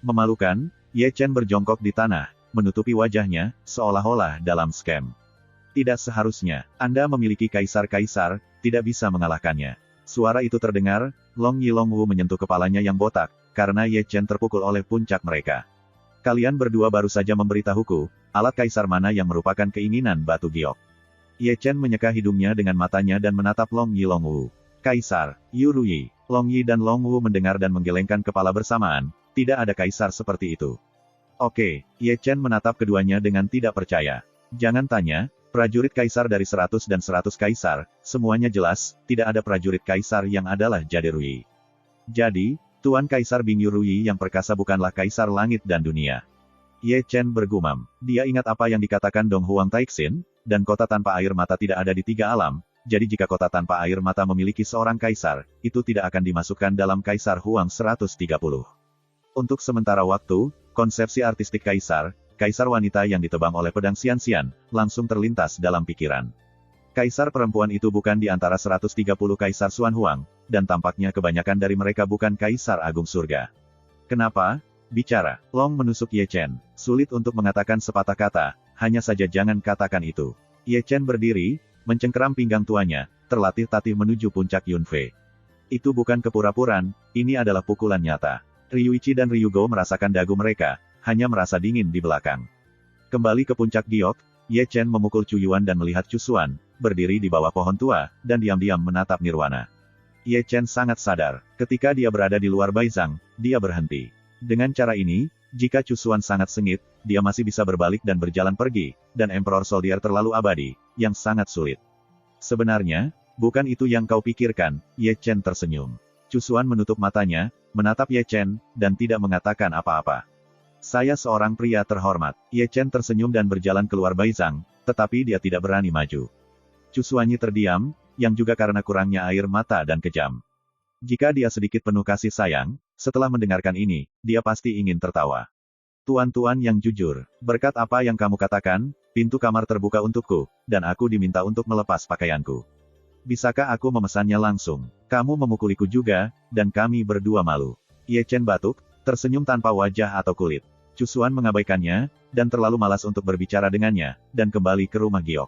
Memalukan, Ye Chen berjongkok di tanah, menutupi wajahnya, seolah-olah dalam scam. Tidak seharusnya, Anda memiliki kaisar-kaisar, tidak bisa mengalahkannya. Suara itu terdengar, Long Yi Long Wu menyentuh kepalanya yang botak, karena Ye Chen terpukul oleh puncak mereka. Kalian berdua baru saja memberitahuku, alat kaisar mana yang merupakan keinginan batu giok. Ye Chen menyeka hidungnya dengan matanya dan menatap Long Yi Long Wu. Kaisar, Yu Ruyi. Long Yi dan Long Wu mendengar dan menggelengkan kepala bersamaan, tidak ada kaisar seperti itu. Oke, Ye Chen menatap keduanya dengan tidak percaya. Jangan tanya, prajurit kaisar dari 100 dan 100 kaisar, semuanya jelas, tidak ada prajurit kaisar yang adalah Jade Ruyi. Jadi, Tuan Kaisar Bingyu Ruyi yang perkasa bukanlah kaisar langit dan dunia. Ye Chen bergumam. Dia ingat apa yang dikatakan Dong Huang Taixin, dan kota tanpa air mata tidak ada di 3 alam, jadi jika kota tanpa air mata memiliki seorang kaisar, itu tidak akan dimasukkan dalam Kaisar Huang 130. Untuk sementara waktu, konsepsi artistik kaisar, kaisar wanita yang ditebang oleh pedang Xianxian, langsung terlintas dalam pikiran. Kaisar perempuan itu bukan di antara 130 kaisar Xuan Huang, dan tampaknya kebanyakan dari mereka bukan kaisar agung surga. Kenapa? Bicara. Long menusuk Ye Chen. Sulit untuk mengatakan sepatah kata, hanya saja jangan katakan itu. Ye Chen berdiri, mencengkeram pinggang tuanya, terlatih-tatih menuju puncak Yunfei. Itu bukan kepura-puraan, ini adalah pukulan nyata. Ryuichi dan Ryugo merasakan dagu mereka, hanya merasa dingin di belakang. Kembali ke puncak giok, Ye Chen memukul Chu Yuan dan melihat Chu Xuan, berdiri di bawah pohon tua, dan diam-diam menatap Nirwana. Ye Chen sangat sadar, ketika dia berada di luar Baizhang, dia berhenti. Dengan cara ini, jika Chu Xuan sangat sengit, dia masih bisa berbalik dan berjalan pergi, dan Emperor Soldier terlalu abadi, yang sangat sulit. Sebenarnya, bukan itu yang kau pikirkan, Ye Chen tersenyum. Chu Xuan menutup matanya, menatap Ye Chen, dan tidak mengatakan apa-apa. Saya seorang pria terhormat. Ye Chen tersenyum dan berjalan keluar Baizhang, tetapi dia tidak berani maju. Chu Xuanyi terdiam, yang juga karena kurangnya air mata dan kejam. Jika dia sedikit penuh kasih sayang, setelah mendengarkan ini, dia pasti ingin tertawa. Tuan-tuan yang jujur, berkat apa yang kamu katakan, pintu kamar terbuka untukku, dan aku diminta untuk melepas pakaianku. Bisakah aku memesannya langsung? Kamu memukuliku juga, dan kami berdua malu. Ye Chen batuk, tersenyum tanpa wajah atau kulit. Chu Xuan mengabaikannya, dan terlalu malas untuk berbicara dengannya, dan kembali ke rumah giok.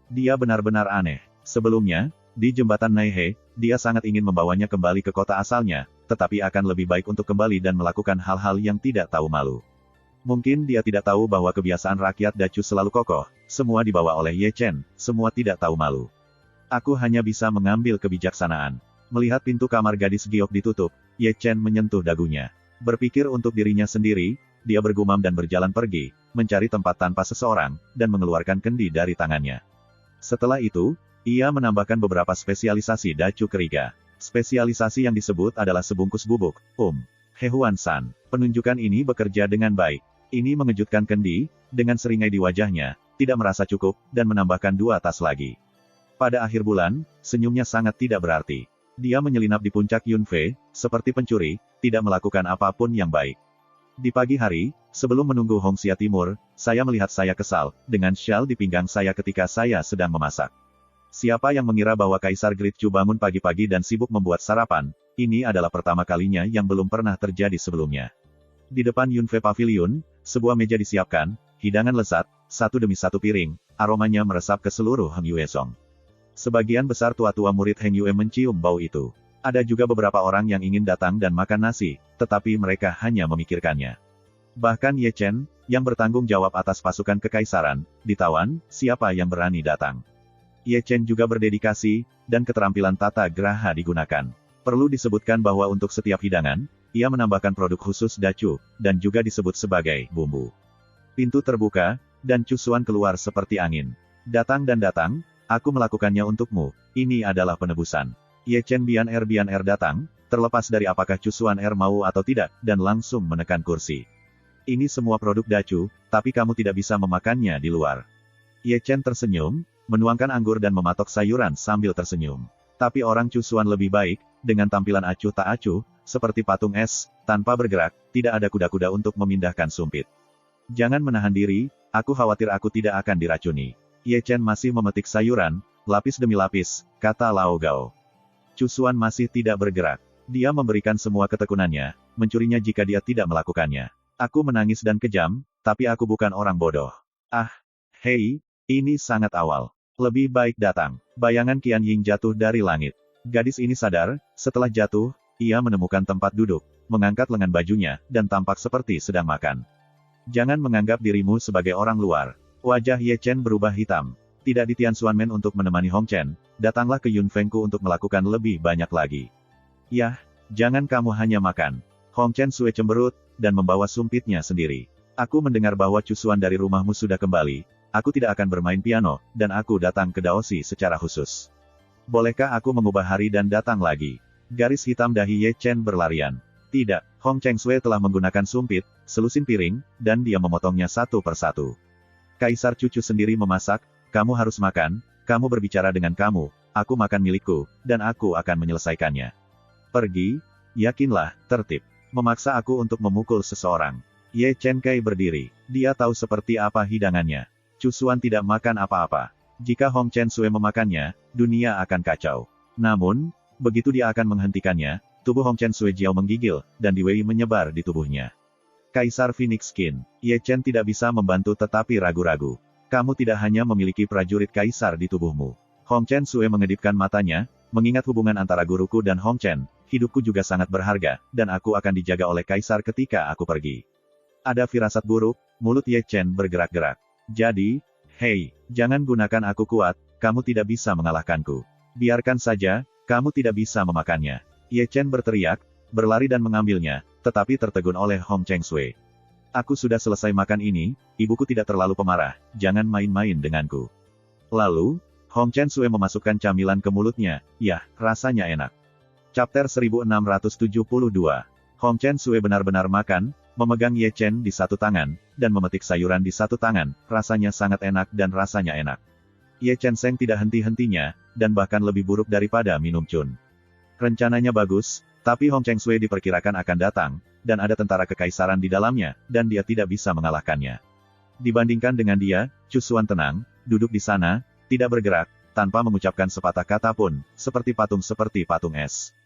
Dia benar-benar aneh. Sebelumnya, di jembatan Naihe, dia sangat ingin membawanya kembali ke kota asalnya, tetapi akan lebih baik untuk kembali dan melakukan hal-hal yang tidak tahu malu. Mungkin dia tidak tahu bahwa kebiasaan rakyat Dacu selalu kokoh, semua dibawa oleh Ye Chen, semua tidak tahu malu. Aku hanya bisa mengambil kebijaksanaan. Melihat pintu kamar gadis giok ditutup, Ye Chen menyentuh dagunya. Berpikir untuk dirinya sendiri, dia bergumam dan berjalan pergi, mencari tempat tanpa seseorang, dan mengeluarkan kendi dari tangannya. Setelah itu, ia menambahkan beberapa spesialisasi Dacu Keriga. Spesialisasi yang disebut adalah sebungkus bubuk, He Huan-san. Penunjukan ini bekerja dengan baik. Ini mengejutkan Kendi, dengan seringai di wajahnya, tidak merasa cukup, dan menambahkan 2 tas lagi. Pada akhir bulan, senyumnya sangat tidak berarti. Dia menyelinap di puncak Yunfei, seperti pencuri, tidak melakukan apapun yang baik. Di pagi hari, sebelum menunggu Hongxia Timur, saya melihat saya kesal, dengan syal di pinggang saya ketika saya sedang memasak. Siapa yang mengira bahwa Kaisar Great Chu bangun pagi-pagi dan sibuk membuat sarapan, ini adalah pertama kalinya yang belum pernah terjadi sebelumnya. Di depan Yunfei Pavilion, sebuah meja disiapkan, hidangan lezat, satu demi satu piring, aromanya meresap ke seluruh Heng Yue Song. Sebagian besar tua-tua murid Heng Yue mencium bau itu. Ada juga beberapa orang yang ingin datang dan makan nasi, tetapi mereka hanya memikirkannya. Bahkan Ye Chen, yang bertanggung jawab atas pasukan kekaisaran, ditawan, siapa yang berani datang. Ye Chen juga berdedikasi, dan keterampilan tata geraha digunakan. Perlu disebutkan bahwa untuk setiap hidangan, ia menambahkan produk khusus Dacu, dan juga disebut sebagai bumbu. Pintu terbuka, dan Chu Xuan keluar seperti angin. Datang dan datang, aku melakukannya untukmu, ini adalah penebusan. Ye Chen Bian Er datang, terlepas dari apakah Chu Xuan mau atau tidak, dan langsung menekan kursi. Ini semua produk Dacu, tapi kamu tidak bisa memakannya di luar. Ye Chen tersenyum, menuangkan anggur dan mematok sayuran sambil tersenyum. Tapi orang Chu Xuan lebih baik, dengan tampilan acuh tak acuh, seperti patung es, tanpa bergerak, tidak ada kuda-kuda untuk memindahkan sumpit. Jangan menahan diri, aku khawatir aku tidak akan diracuni. Ye Chen masih memetik sayuran, lapis demi lapis, kata Lao Gao. Chu Xuan masih tidak bergerak. Dia memberikan semua ketekunannya, mencurinya jika dia tidak melakukannya. Aku menangis dan kejam, tapi aku bukan orang bodoh. Ah, hei, ini sangat awal. Lebih baik datang. Bayangan Qian Ying jatuh dari langit. Gadis ini sadar, setelah jatuh, ia menemukan tempat duduk, mengangkat lengan bajunya, dan tampak seperti sedang makan. Jangan menganggap dirimu sebagai orang luar. Wajah Ye Chen berubah hitam. Tidak di Tianxuanmen untuk menemani Hong Chen, datanglah ke Yunfengku untuk melakukan lebih banyak lagi. Yah, jangan kamu hanya makan. Hong Chen Sue cemberut, dan membawa sumpitnya sendiri. Aku mendengar bahwa Chu Xuan dari rumahmu sudah kembali. Aku tidak akan bermain piano, dan aku datang ke Daosi secara khusus. Bolehkah aku mengubah hari dan datang lagi? Garis hitam dahi Ye Chen berlarian. Tidak, Hong Cheng Sui telah menggunakan sumpit, selusin piring, dan dia memotongnya satu persatu. Kaisar cucu sendiri memasak, kamu harus makan, kamu berbicara dengan kamu, aku makan milikku, dan aku akan menyelesaikannya. Pergi, yakinlah, tertib. Memaksa aku untuk memukul seseorang. Ye Chen Kai berdiri. Dia tahu seperti apa hidangannya. Cusuan tidak makan apa-apa. Jika Hong Chen Sui memakannya, dunia akan kacau. Namun, begitu dia akan menghentikannya, tubuh Hong Chen Sui Jiao menggigil, dan Di Wei menyebar di tubuhnya. Kaisar Phoenix Skin. Ye Chen tidak bisa membantu tetapi ragu-ragu. Kamu tidak hanya memiliki prajurit kaisar di tubuhmu. Hong Chen Sui mengedipkan matanya, mengingat hubungan antara guruku dan Hong Chen, hidupku juga sangat berharga, dan aku akan dijaga oleh kaisar ketika aku pergi. Ada firasat buruk, mulut Ye Chen bergerak-gerak. Jadi, hei, jangan gunakan aku kuat, kamu tidak bisa mengalahkanku. Biarkan saja, kamu tidak bisa memakannya. Ye Chen berteriak, berlari dan mengambilnya, tetapi tertegun oleh Hong Chen Sui. Aku sudah selesai makan ini, ibuku tidak terlalu pemarah, jangan main-main denganku. Lalu, Hong Chen Sui memasukkan camilan ke mulutnya, yah, rasanya enak. Chapter 1672. Hong Chen Sui benar-benar makan, memegang Ye Chen di satu tangan, dan memetik sayuran di satu tangan, rasanya sangat enak dan rasanya enak. Ye Chen Seng tidak henti-hentinya, dan bahkan lebih buruk daripada minum cun. Rencananya bagus, tapi Hong Chen Sui diperkirakan akan datang, dan ada tentara kekaisaran di dalamnya, dan dia tidak bisa mengalahkannya. Dibandingkan dengan dia, Cusuan tenang, duduk di sana, tidak bergerak, tanpa mengucapkan sepatah kata pun, seperti patung es.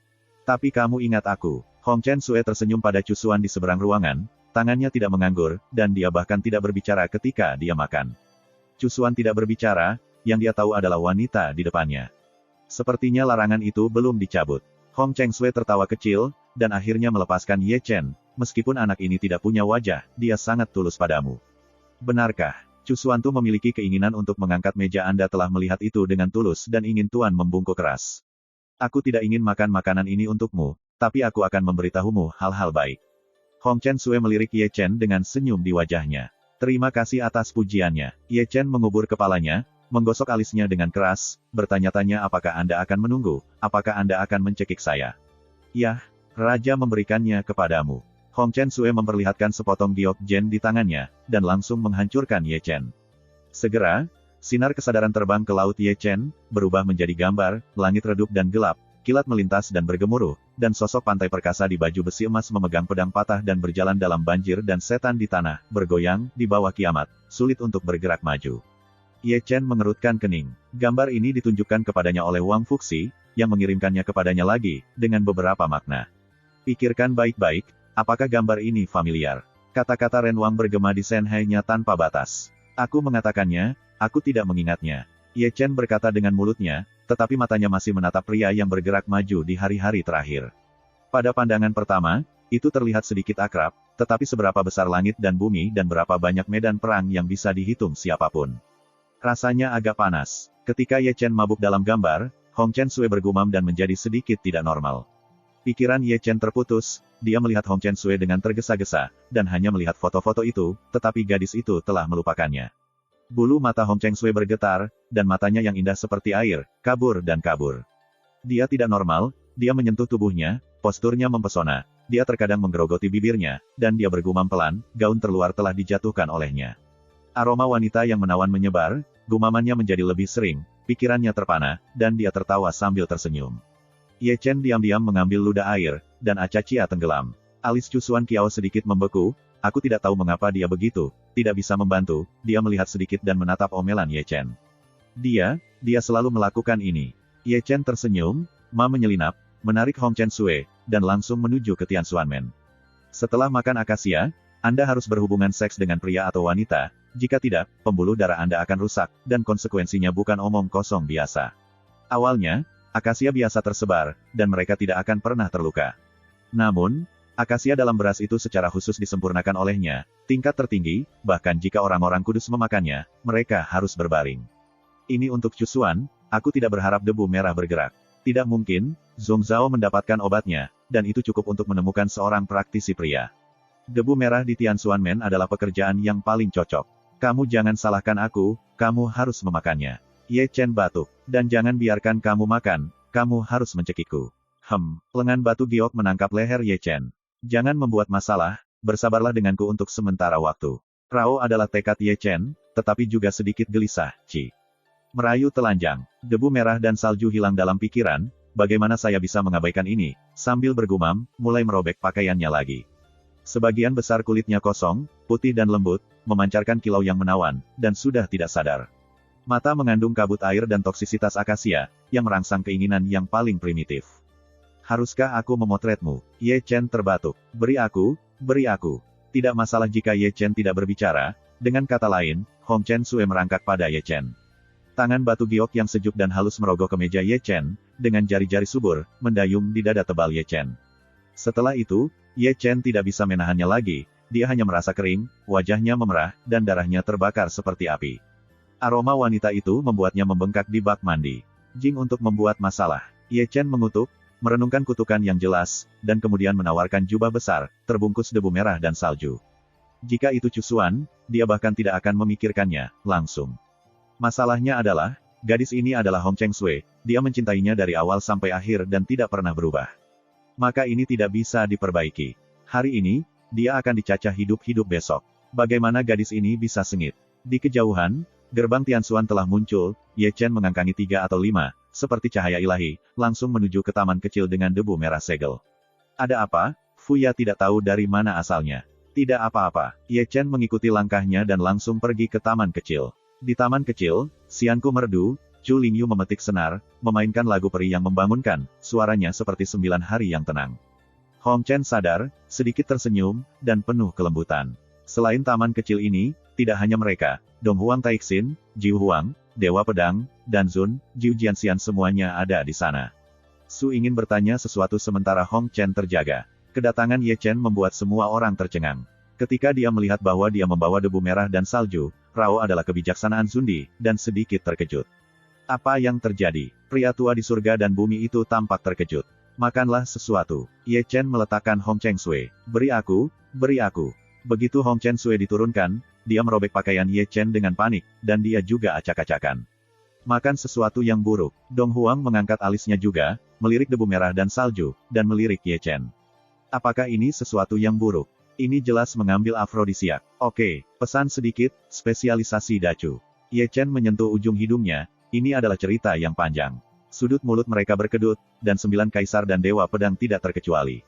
Tapi kamu ingat aku. Hong Chen Sui tersenyum pada Cusuan di seberang ruangan, tangannya tidak menganggur, dan dia bahkan tidak berbicara ketika dia makan. Cusuan tidak berbicara, yang dia tahu adalah wanita di depannya. Sepertinya larangan itu belum dicabut. Hong Chen Sui tertawa kecil, dan akhirnya melepaskan Ye Chen. Meskipun anak ini tidak punya wajah, dia sangat tulus padamu. Benarkah? Cusuan Tu memiliki keinginan untuk mengangkat meja. Anda telah melihat itu dengan tulus dan ingin Tuan membungkuk keras. Aku tidak ingin makan makanan ini untukmu, tapi aku akan memberitahumu hal-hal baik. Hong Chen Sui melirik Ye Chen dengan senyum di wajahnya. Terima kasih atas pujiannya. Ye Chen mengubur kepalanya, menggosok alisnya dengan keras, bertanya-tanya apakah Anda akan menunggu, apakah Anda akan mencekik saya. Yah, Raja memberikannya kepadamu. Hong Chen Sui memperlihatkan sepotong giok jen di tangannya, dan langsung menghancurkan Ye Chen. Segera, sinar kesadaran terbang ke laut Ye Chen, berubah menjadi gambar, langit redup dan gelap, kilat melintas dan bergemuruh, dan sosok pantai perkasa di baju besi emas memegang pedang patah dan berjalan dalam banjir dan setan di tanah, bergoyang, di bawah kiamat, sulit untuk bergerak maju. Ye Chen mengerutkan kening. Gambar ini ditunjukkan kepadanya oleh Wang Fuxi, yang mengirimkannya kepadanya lagi, dengan beberapa makna. Pikirkan baik-baik, apakah gambar ini familiar? Kata-kata Ren Wang bergema di Shanghai-nya tanpa batas. Aku mengatakannya, aku tidak mengingatnya. Ye Chen berkata dengan mulutnya, tetapi matanya masih menatap pria yang bergerak maju di hari-hari terakhir. Pada pandangan pertama, itu terlihat sedikit akrab, tetapi seberapa besar langit dan bumi dan berapa banyak medan perang yang bisa dihitung siapapun. Rasanya agak panas. Ketika Ye Chen mabuk dalam gambar, Hong Chen Sui bergumam dan menjadi sedikit tidak normal. Pikiran Ye Chen terputus, dia melihat Hong Chen Sui dengan tergesa-gesa, dan hanya melihat foto-foto itu, tetapi gadis itu telah melupakannya. Bulu mata Hong Chen Sui bergetar, dan matanya yang indah seperti air, kabur dan kabur. Dia tidak normal, dia menyentuh tubuhnya, posturnya mempesona, dia terkadang menggerogoti bibirnya, dan dia bergumam pelan, gaun terluar telah dijatuhkan olehnya. Aroma wanita yang menawan menyebar, gumamannya menjadi lebih sering, pikirannya terpana, dan dia tertawa sambil tersenyum. Ye Chen diam-diam mengambil ludah air, dan Acacia tenggelam. Alis Cusuan Kiao sedikit membeku, aku tidak tahu mengapa dia begitu, tidak bisa membantu, dia melihat sedikit dan menatap omelan Ye Chen. Dia selalu melakukan ini. Ye Chen tersenyum, menyelinap, menarik Hong Chen Sui, dan langsung menuju ke Tian Xuanmen. Setelah makan akasia, Anda harus berhubungan seks dengan pria atau wanita, jika tidak, pembuluh darah Anda akan rusak, dan konsekuensinya bukan omong kosong biasa. Awalnya, akasia biasa tersebar, dan mereka tidak akan pernah terluka. Namun, akasia dalam beras itu secara khusus disempurnakan olehnya, tingkat tertinggi, bahkan jika orang-orang kudus memakannya, mereka harus berbaring. Ini untuk Cusuan, aku tidak berharap debu merah bergerak. Tidak mungkin, Zhong Zhao mendapatkan obatnya, dan itu cukup untuk menemukan seorang praktisi pria. Debu merah di Tian Xuanmen adalah pekerjaan yang paling cocok. Kamu jangan salahkan aku, kamu harus memakannya. Ye Chen batuk. Dan jangan biarkan kamu makan, kamu harus mencekikku. Lengan batu giok menangkap leher Ye Chen. Jangan membuat masalah, bersabarlah denganku untuk sementara waktu. Rao adalah tekad Ye Chen, tetapi juga sedikit gelisah, Merayu telanjang, debu merah dan salju hilang dalam pikiran, bagaimana saya bisa mengabaikan ini, sambil bergumam, mulai merobek pakaiannya lagi. Sebagian besar kulitnya kosong, putih dan lembut, memancarkan kilau yang menawan, dan sudah tidak sadar. Mata mengandung kabut air dan toksisitas akasia, yang merangsang keinginan yang paling primitif. Haruskah aku memotretmu? Ye Chen terbatuk. Beri aku, beri aku. Tidak masalah jika Ye Chen tidak berbicara, dengan kata lain, Hong Chen Sue merangkak pada Ye Chen. Tangan batu giok yang sejuk dan halus merogoh ke meja Ye Chen, dengan jari-jari subur, mendayung di dada tebal Ye Chen. Setelah itu, Ye Chen tidak bisa menahannya lagi, dia hanya merasa kering, wajahnya memerah, dan darahnya terbakar seperti api. Aroma wanita itu membuatnya membengkak di bak mandi. Jing untuk membuat masalah. Ye Chen mengutuk, merenungkan kutukan yang jelas, dan kemudian menawarkan jubah besar, terbungkus debu merah dan salju. Jika itu cusuan, dia bahkan tidak akan memikirkannya, langsung. Masalahnya adalah, gadis ini adalah Hong Cheng Sue, dia mencintainya dari awal sampai akhir dan tidak pernah berubah. Maka ini tidak bisa diperbaiki. Hari ini, dia akan dicacah hidup-hidup besok. Bagaimana gadis ini bisa sengit? Di kejauhan, gerbang Tianxuan telah muncul, Ye Chen mengangkangi 3 atau 5, seperti cahaya ilahi, langsung menuju ke taman kecil dengan debu merah segel. Ada apa? Fuya tidak tahu dari mana asalnya. Tidak apa-apa. Ye Chen mengikuti langkahnya dan langsung pergi ke taman kecil. Di taman kecil, Xianku merdu, Chu Lingyu memetik senar, memainkan lagu peri yang membangunkan, suaranya seperti 9 hari yang tenang. Hong Chen sadar, sedikit tersenyum, dan penuh kelembutan. Selain taman kecil ini, tidak hanya mereka, Dong Huang Taixin, Jiu Huang, Dewa Pedang, dan Zun, Jiu Jianxian semuanya ada di sana. Su ingin bertanya sesuatu sementara Hong Chen terjaga. Kedatangan Ye Chen membuat semua orang tercengang. Ketika dia melihat bahwa dia membawa debu merah dan salju, Rao adalah kebijaksanaan Zundi, dan sedikit terkejut. Apa yang terjadi? Pria tua di surga dan bumi itu tampak terkejut. Makanlah sesuatu. Ye Chen meletakkan Hong Cheng Sue. Beri aku, beri aku. Begitu Hong Cheng Sue diturunkan, dia merobek pakaian Ye Chen dengan panik, dan dia juga acak-acakan. Makan sesuatu yang buruk. Dong Huang mengangkat alisnya juga, melirik debu merah dan salju, dan melirik Ye Chen. Apakah ini sesuatu yang buruk? Ini jelas mengambil afrodisiak. Oke, pesan sedikit, spesialisasi dacu. Ye Chen menyentuh ujung hidungnya. Ini adalah cerita yang panjang. Sudut mulut mereka berkedut, dan 9 kaisar dan dewa pedang tidak terkecuali.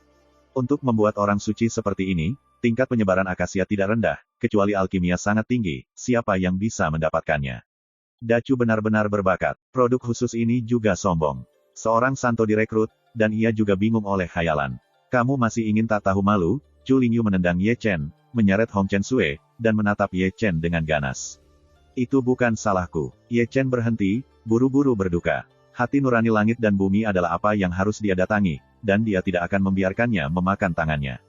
Untuk membuat orang suci seperti ini, tingkat penyebaran akasia tidak rendah, kecuali alkimia sangat tinggi, siapa yang bisa mendapatkannya? Dacu benar-benar berbakat. Produk khusus ini juga sombong. Seorang santo direkrut, dan ia juga bingung oleh khayalan. Kamu masih ingin tak tahu malu? Chu Lingyu menendang Ye Chen, menyeret Hong Chen Sue, dan menatap Ye Chen dengan ganas. Itu bukan salahku. Ye Chen berhenti, buru-buru berduka. Hati nurani langit dan bumi adalah apa yang harus dia datangi, dan dia tidak akan membiarkannya memakan tangannya.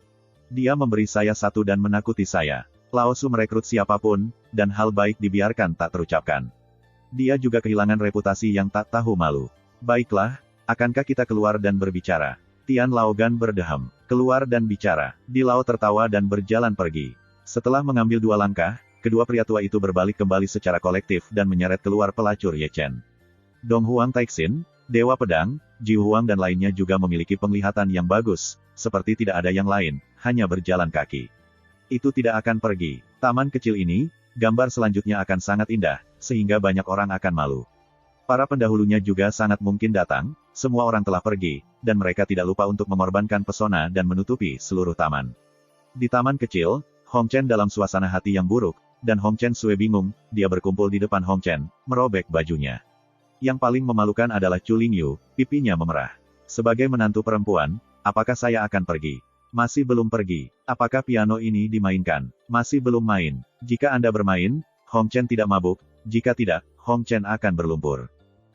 Dia memberi saya satu dan menakuti saya. Lao Su merekrut siapapun, dan hal baik dibiarkan tak terucapkan. Dia juga kehilangan reputasi yang tak tahu malu. Baiklah, akankah kita keluar dan berbicara? Tian Laogan berdeham. Keluar dan bicara. Di Lao tertawa dan berjalan pergi. Setelah mengambil 2 langkah, kedua pria tua itu berbalik kembali secara kolektif dan menyeret keluar pelacur Ye Chen. Dong Huang Taixin, Dewa Pedang, Jiu Huang dan lainnya juga memiliki penglihatan yang bagus, seperti tidak ada yang lain, hanya berjalan kaki. Itu tidak akan pergi. Taman kecil ini, gambar selanjutnya akan sangat indah, sehingga banyak orang akan malu. Para pendahulunya juga sangat mungkin datang, semua orang telah pergi, dan mereka tidak lupa untuk mengorbankan pesona dan menutupi seluruh taman. Di taman kecil, Hong Chen dalam suasana hati yang buruk, dan Hong Chen Sue bingung, dia berkumpul di depan Hong Chen, merobek bajunya. Yang paling memalukan adalah Chu Lingyu, pipinya memerah. Sebagai menantu perempuan, apakah saya akan pergi? Masih belum pergi. Apakah piano ini dimainkan? Masih belum main. Jika Anda bermain, Hong Chen tidak mabuk, jika tidak, Hong Chen akan berlumpur.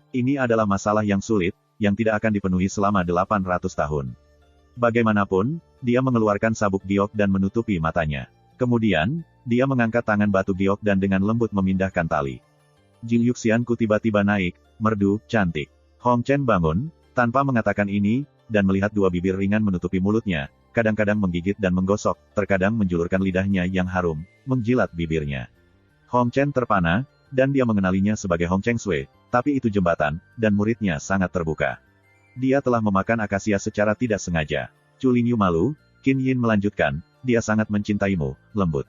Ini adalah masalah yang sulit, yang tidak akan dipenuhi selama 800 tahun. Bagaimanapun, dia mengeluarkan sabuk giok dan menutupi matanya. Kemudian, dia mengangkat tangan batu giok dan dengan lembut memindahkan tali. Jing Yuxianku tiba-tiba naik, merdu, cantik. Hong Chen bangun, tanpa mengatakan ini, dan melihat 2 bibir ringan menutupi mulutnya, kadang-kadang menggigit dan menggosok, terkadang menjulurkan lidahnya yang harum, menjilat bibirnya. Hong Chen terpana, dan dia mengenalinya sebagai Hong Cheng Sue, tapi itu jembatan, dan muridnya sangat terbuka. Dia telah memakan akasia secara tidak sengaja. Chu Lingyu malu, Qin Yin melanjutkan, dia sangat mencintaimu, lembut.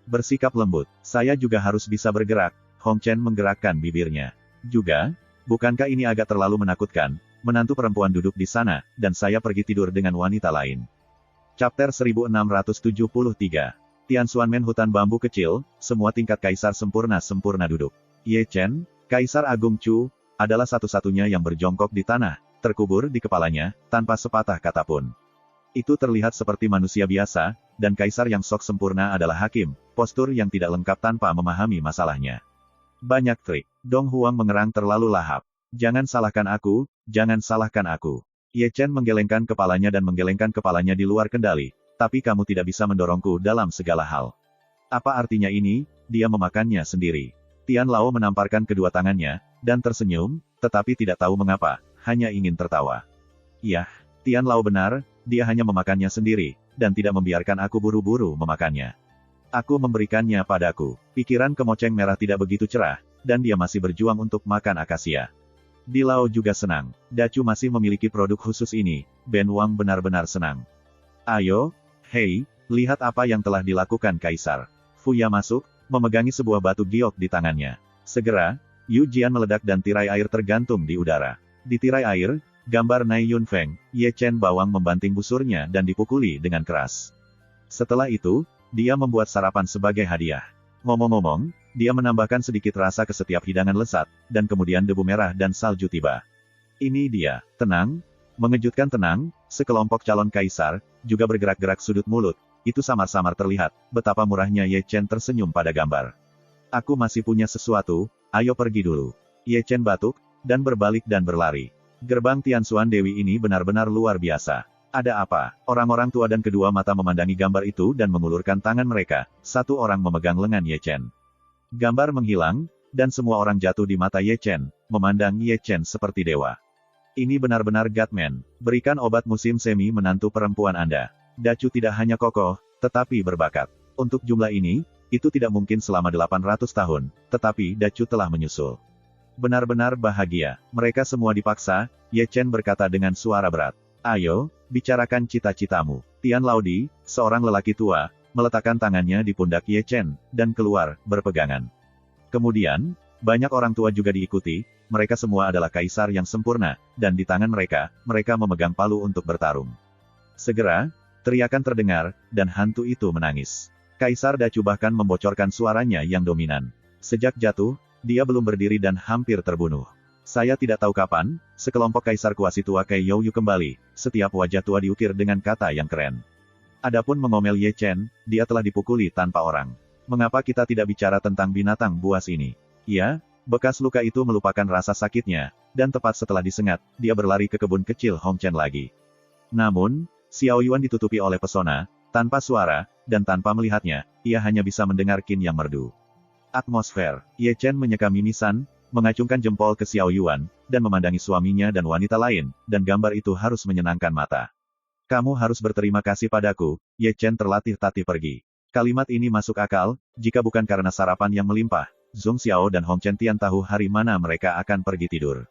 Bersikap lembut, saya juga harus bisa bergerak. Hong Chen menggerakkan bibirnya. Juga, bukankah ini agak terlalu menakutkan, menantu perempuan duduk di sana, dan saya pergi tidur dengan wanita lain. Chapter 1673. Tianxuanmen hutan bambu kecil, semua tingkat kaisar sempurna duduk. Ye Chen, Kaisar Agung Chu, adalah satu-satunya yang berjongkok di tanah, terkubur di kepalanya, tanpa sepatah kata pun. Itu terlihat seperti manusia biasa, dan kaisar yang sok sempurna adalah hakim, postur yang tidak lengkap tanpa memahami masalahnya. Banyak trik. Dong Huang mengerang terlalu lahap. Jangan salahkan aku, jangan salahkan aku. Ye Chen menggelengkan kepalanya dan menggelengkan kepalanya di luar kendali, tapi kamu tidak bisa mendorongku dalam segala hal. Apa artinya ini? Dia memakannya sendiri. Tian Lao menamparkan kedua tangannya, dan tersenyum, tetapi tidak tahu mengapa, hanya ingin tertawa. Yah, Tian Lao benar, dia hanya memakannya sendiri, dan tidak membiarkan aku buru-buru memakannya. Aku memberikannya padaku. Pikiran kemoceng merah tidak begitu cerah, dan dia masih berjuang untuk makan akasia. Di Lao juga senang. Dacu masih memiliki produk khusus ini. Ben Wang benar-benar senang. Ayo, hei, lihat apa yang telah dilakukan Kaisar. Fuya masuk, memegangi sebuah batu giok di tangannya. Segera, Yu Jian meledak dan tirai air tergantung di udara. Di tirai air, gambar Nai Yunfeng, Ye Chen bawang membanting busurnya dan dipukuli dengan keras. Setelah itu, dia membuat sarapan sebagai hadiah. Ngomong-ngomong, dia menambahkan sedikit rasa ke setiap hidangan lesat, dan kemudian debu merah dan salju tiba. Ini dia, tenang, mengejutkan tenang, sekelompok calon kaisar, juga bergerak-gerak sudut mulut, itu samar-samar terlihat, betapa murahnya Ye Chen tersenyum pada gambar. Aku masih punya sesuatu, ayo pergi dulu. Ye Chen batuk, dan berbalik dan berlari. Gerbang Tianxuan Dewi ini benar-benar luar biasa. Ada apa? Orang-orang tua dan kedua mata memandangi gambar itu dan mengulurkan tangan mereka, satu orang memegang lengan Ye Chen. Gambar menghilang, dan semua orang jatuh di mata Ye Chen, memandang Ye Chen seperti dewa. Ini benar-benar Gatman, berikan obat musim semi menantu perempuan Anda. Dacu tidak hanya kokoh, tetapi berbakat. Untuk jumlah ini, itu tidak mungkin selama 800 tahun, tetapi Dacu telah menyusul. Benar-benar bahagia, mereka semua dipaksa, Ye Chen berkata dengan suara berat. Ayo, bicarakan cita-citamu. Tian Laodi, seorang lelaki tua, meletakkan tangannya di pundak Ye Chen, dan keluar, berpegangan. Kemudian, banyak orang tua juga diikuti, mereka semua adalah kaisar yang sempurna, dan di tangan mereka, mereka memegang palu untuk bertarung. Segera, teriakan terdengar, dan hantu itu menangis. Kaisar Dacu bahkan membocorkan suaranya yang dominan. Sejak jatuh, dia belum berdiri dan hampir terbunuh. Saya tidak tahu kapan, sekelompok kaisar kuasi tua Kai Youyu kembali, setiap wajah tua diukir dengan kata yang keren. Adapun mengomel Ye Chen, dia telah dipukuli tanpa orang. Mengapa kita tidak bicara tentang binatang buas ini? Ya, bekas luka itu melupakan rasa sakitnya, dan tepat setelah disengat, dia berlari ke kebun kecil Hong Chen lagi. Namun, Xiao Yuan ditutupi oleh pesona, tanpa suara, dan tanpa melihatnya, ia hanya bisa mendengar Qin yang merdu. Atmosfer, Ye Chen menyeka mimisan, mengacungkan jempol ke Xiao Yuan, dan memandangi suaminya dan wanita lain, dan gambar itu harus menyenangkan mata. Kamu harus berterima kasih padaku, Ye Chen terlatih-tatih pergi. Kalimat ini masuk akal, jika bukan karena sarapan yang melimpah, Zhong Xiao dan Hong Chen Tian tahu hari mana mereka akan pergi tidur.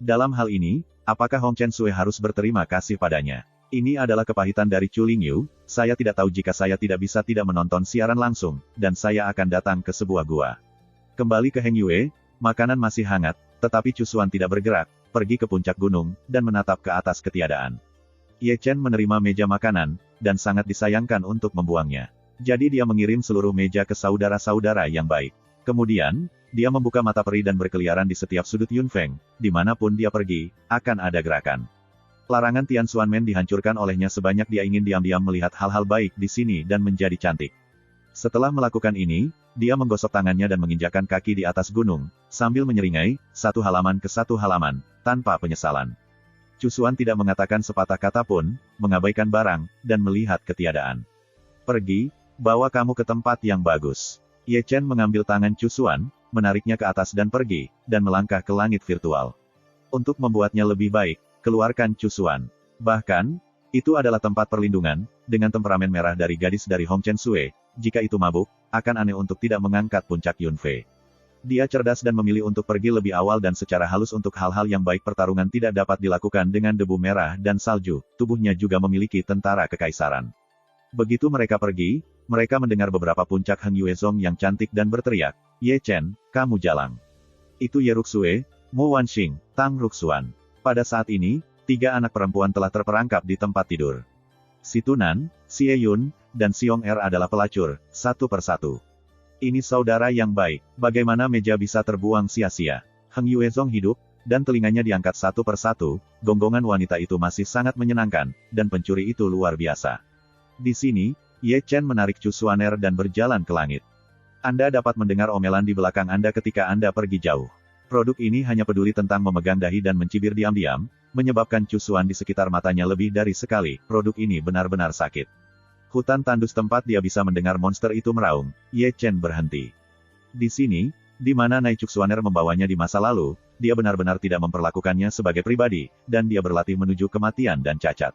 Dalam hal ini, apakah Hong Chen Sui harus berterima kasih padanya? Ini adalah kepahitan dari Chu Lingyu, saya tidak tahu jika saya tidak bisa tidak menonton siaran langsung, dan saya akan datang ke sebuah gua. Kembali ke Heng Yue, makanan masih hangat, tetapi Cusuan tidak bergerak, pergi ke puncak gunung, dan menatap ke atas ketiadaan. Ye Chen menerima meja makanan, dan sangat disayangkan untuk membuangnya. Jadi dia mengirim seluruh meja ke saudara-saudara yang baik. Kemudian, dia membuka mata peri dan berkeliaran di setiap sudut Yunfeng, dimanapun dia pergi, akan ada gerakan. Larangan Tianxuanmen dihancurkan olehnya sebanyak dia ingin diam-diam melihat hal-hal baik di sini dan menjadi cantik. Setelah melakukan ini, dia menggosok tangannya dan menginjakkan kaki di atas gunung, sambil menyeringai, satu halaman ke satu halaman, tanpa penyesalan. Cusuan tidak mengatakan sepatah kata pun, mengabaikan barang, dan melihat ketiadaan. Pergi, bawa kamu ke tempat yang bagus. Ye Chen mengambil tangan Cusuan, menariknya ke atas dan pergi, dan melangkah ke langit virtual. Untuk membuatnya lebih baik, keluarkan Cusuan. Bahkan, itu adalah tempat perlindungan, dengan temperamen merah dari gadis dari Hong Chen Sui, jika itu mabuk, akan aneh untuk tidak mengangkat puncak Yunfei. Dia cerdas dan memilih untuk pergi lebih awal dan secara halus untuk hal-hal yang baik pertarungan tidak dapat dilakukan dengan debu merah dan salju, tubuhnya juga memiliki tentara kekaisaran. Begitu mereka pergi, mereka mendengar beberapa puncak Heng Yuezong yang cantik dan berteriak, Ye Chen, kamu jalang. Itu Ye Ruxue, Mu Wanxing, Tang Ruxuan. Pada saat ini, 3 anak perempuan telah terperangkap di tempat tidur. Si Tunan, Si Eyun, dan Siong Er adalah pelacur, satu persatu. Ini saudara yang baik, bagaimana meja bisa terbuang sia-sia? Heng Yuezong hidup, dan telinganya diangkat satu persatu, gonggongan wanita itu masih sangat menyenangkan, dan pencuri itu luar biasa. Di sini, Ye Chen menarik Chu Xuaner dan berjalan ke langit. Anda dapat mendengar omelan di belakang Anda ketika Anda pergi jauh. Produk ini hanya peduli tentang memegang dahi dan mencibir diam-diam, menyebabkan Chu Xuan di sekitar matanya lebih dari sekali. Produk ini benar-benar sakit. Hutan tandus tempat dia bisa mendengar monster itu meraung, Ye Chen berhenti. Di sini, di mana Nai Chu Xuaner membawanya di masa lalu, dia benar-benar tidak memperlakukannya sebagai pribadi, dan dia berlatih menuju kematian dan cacat.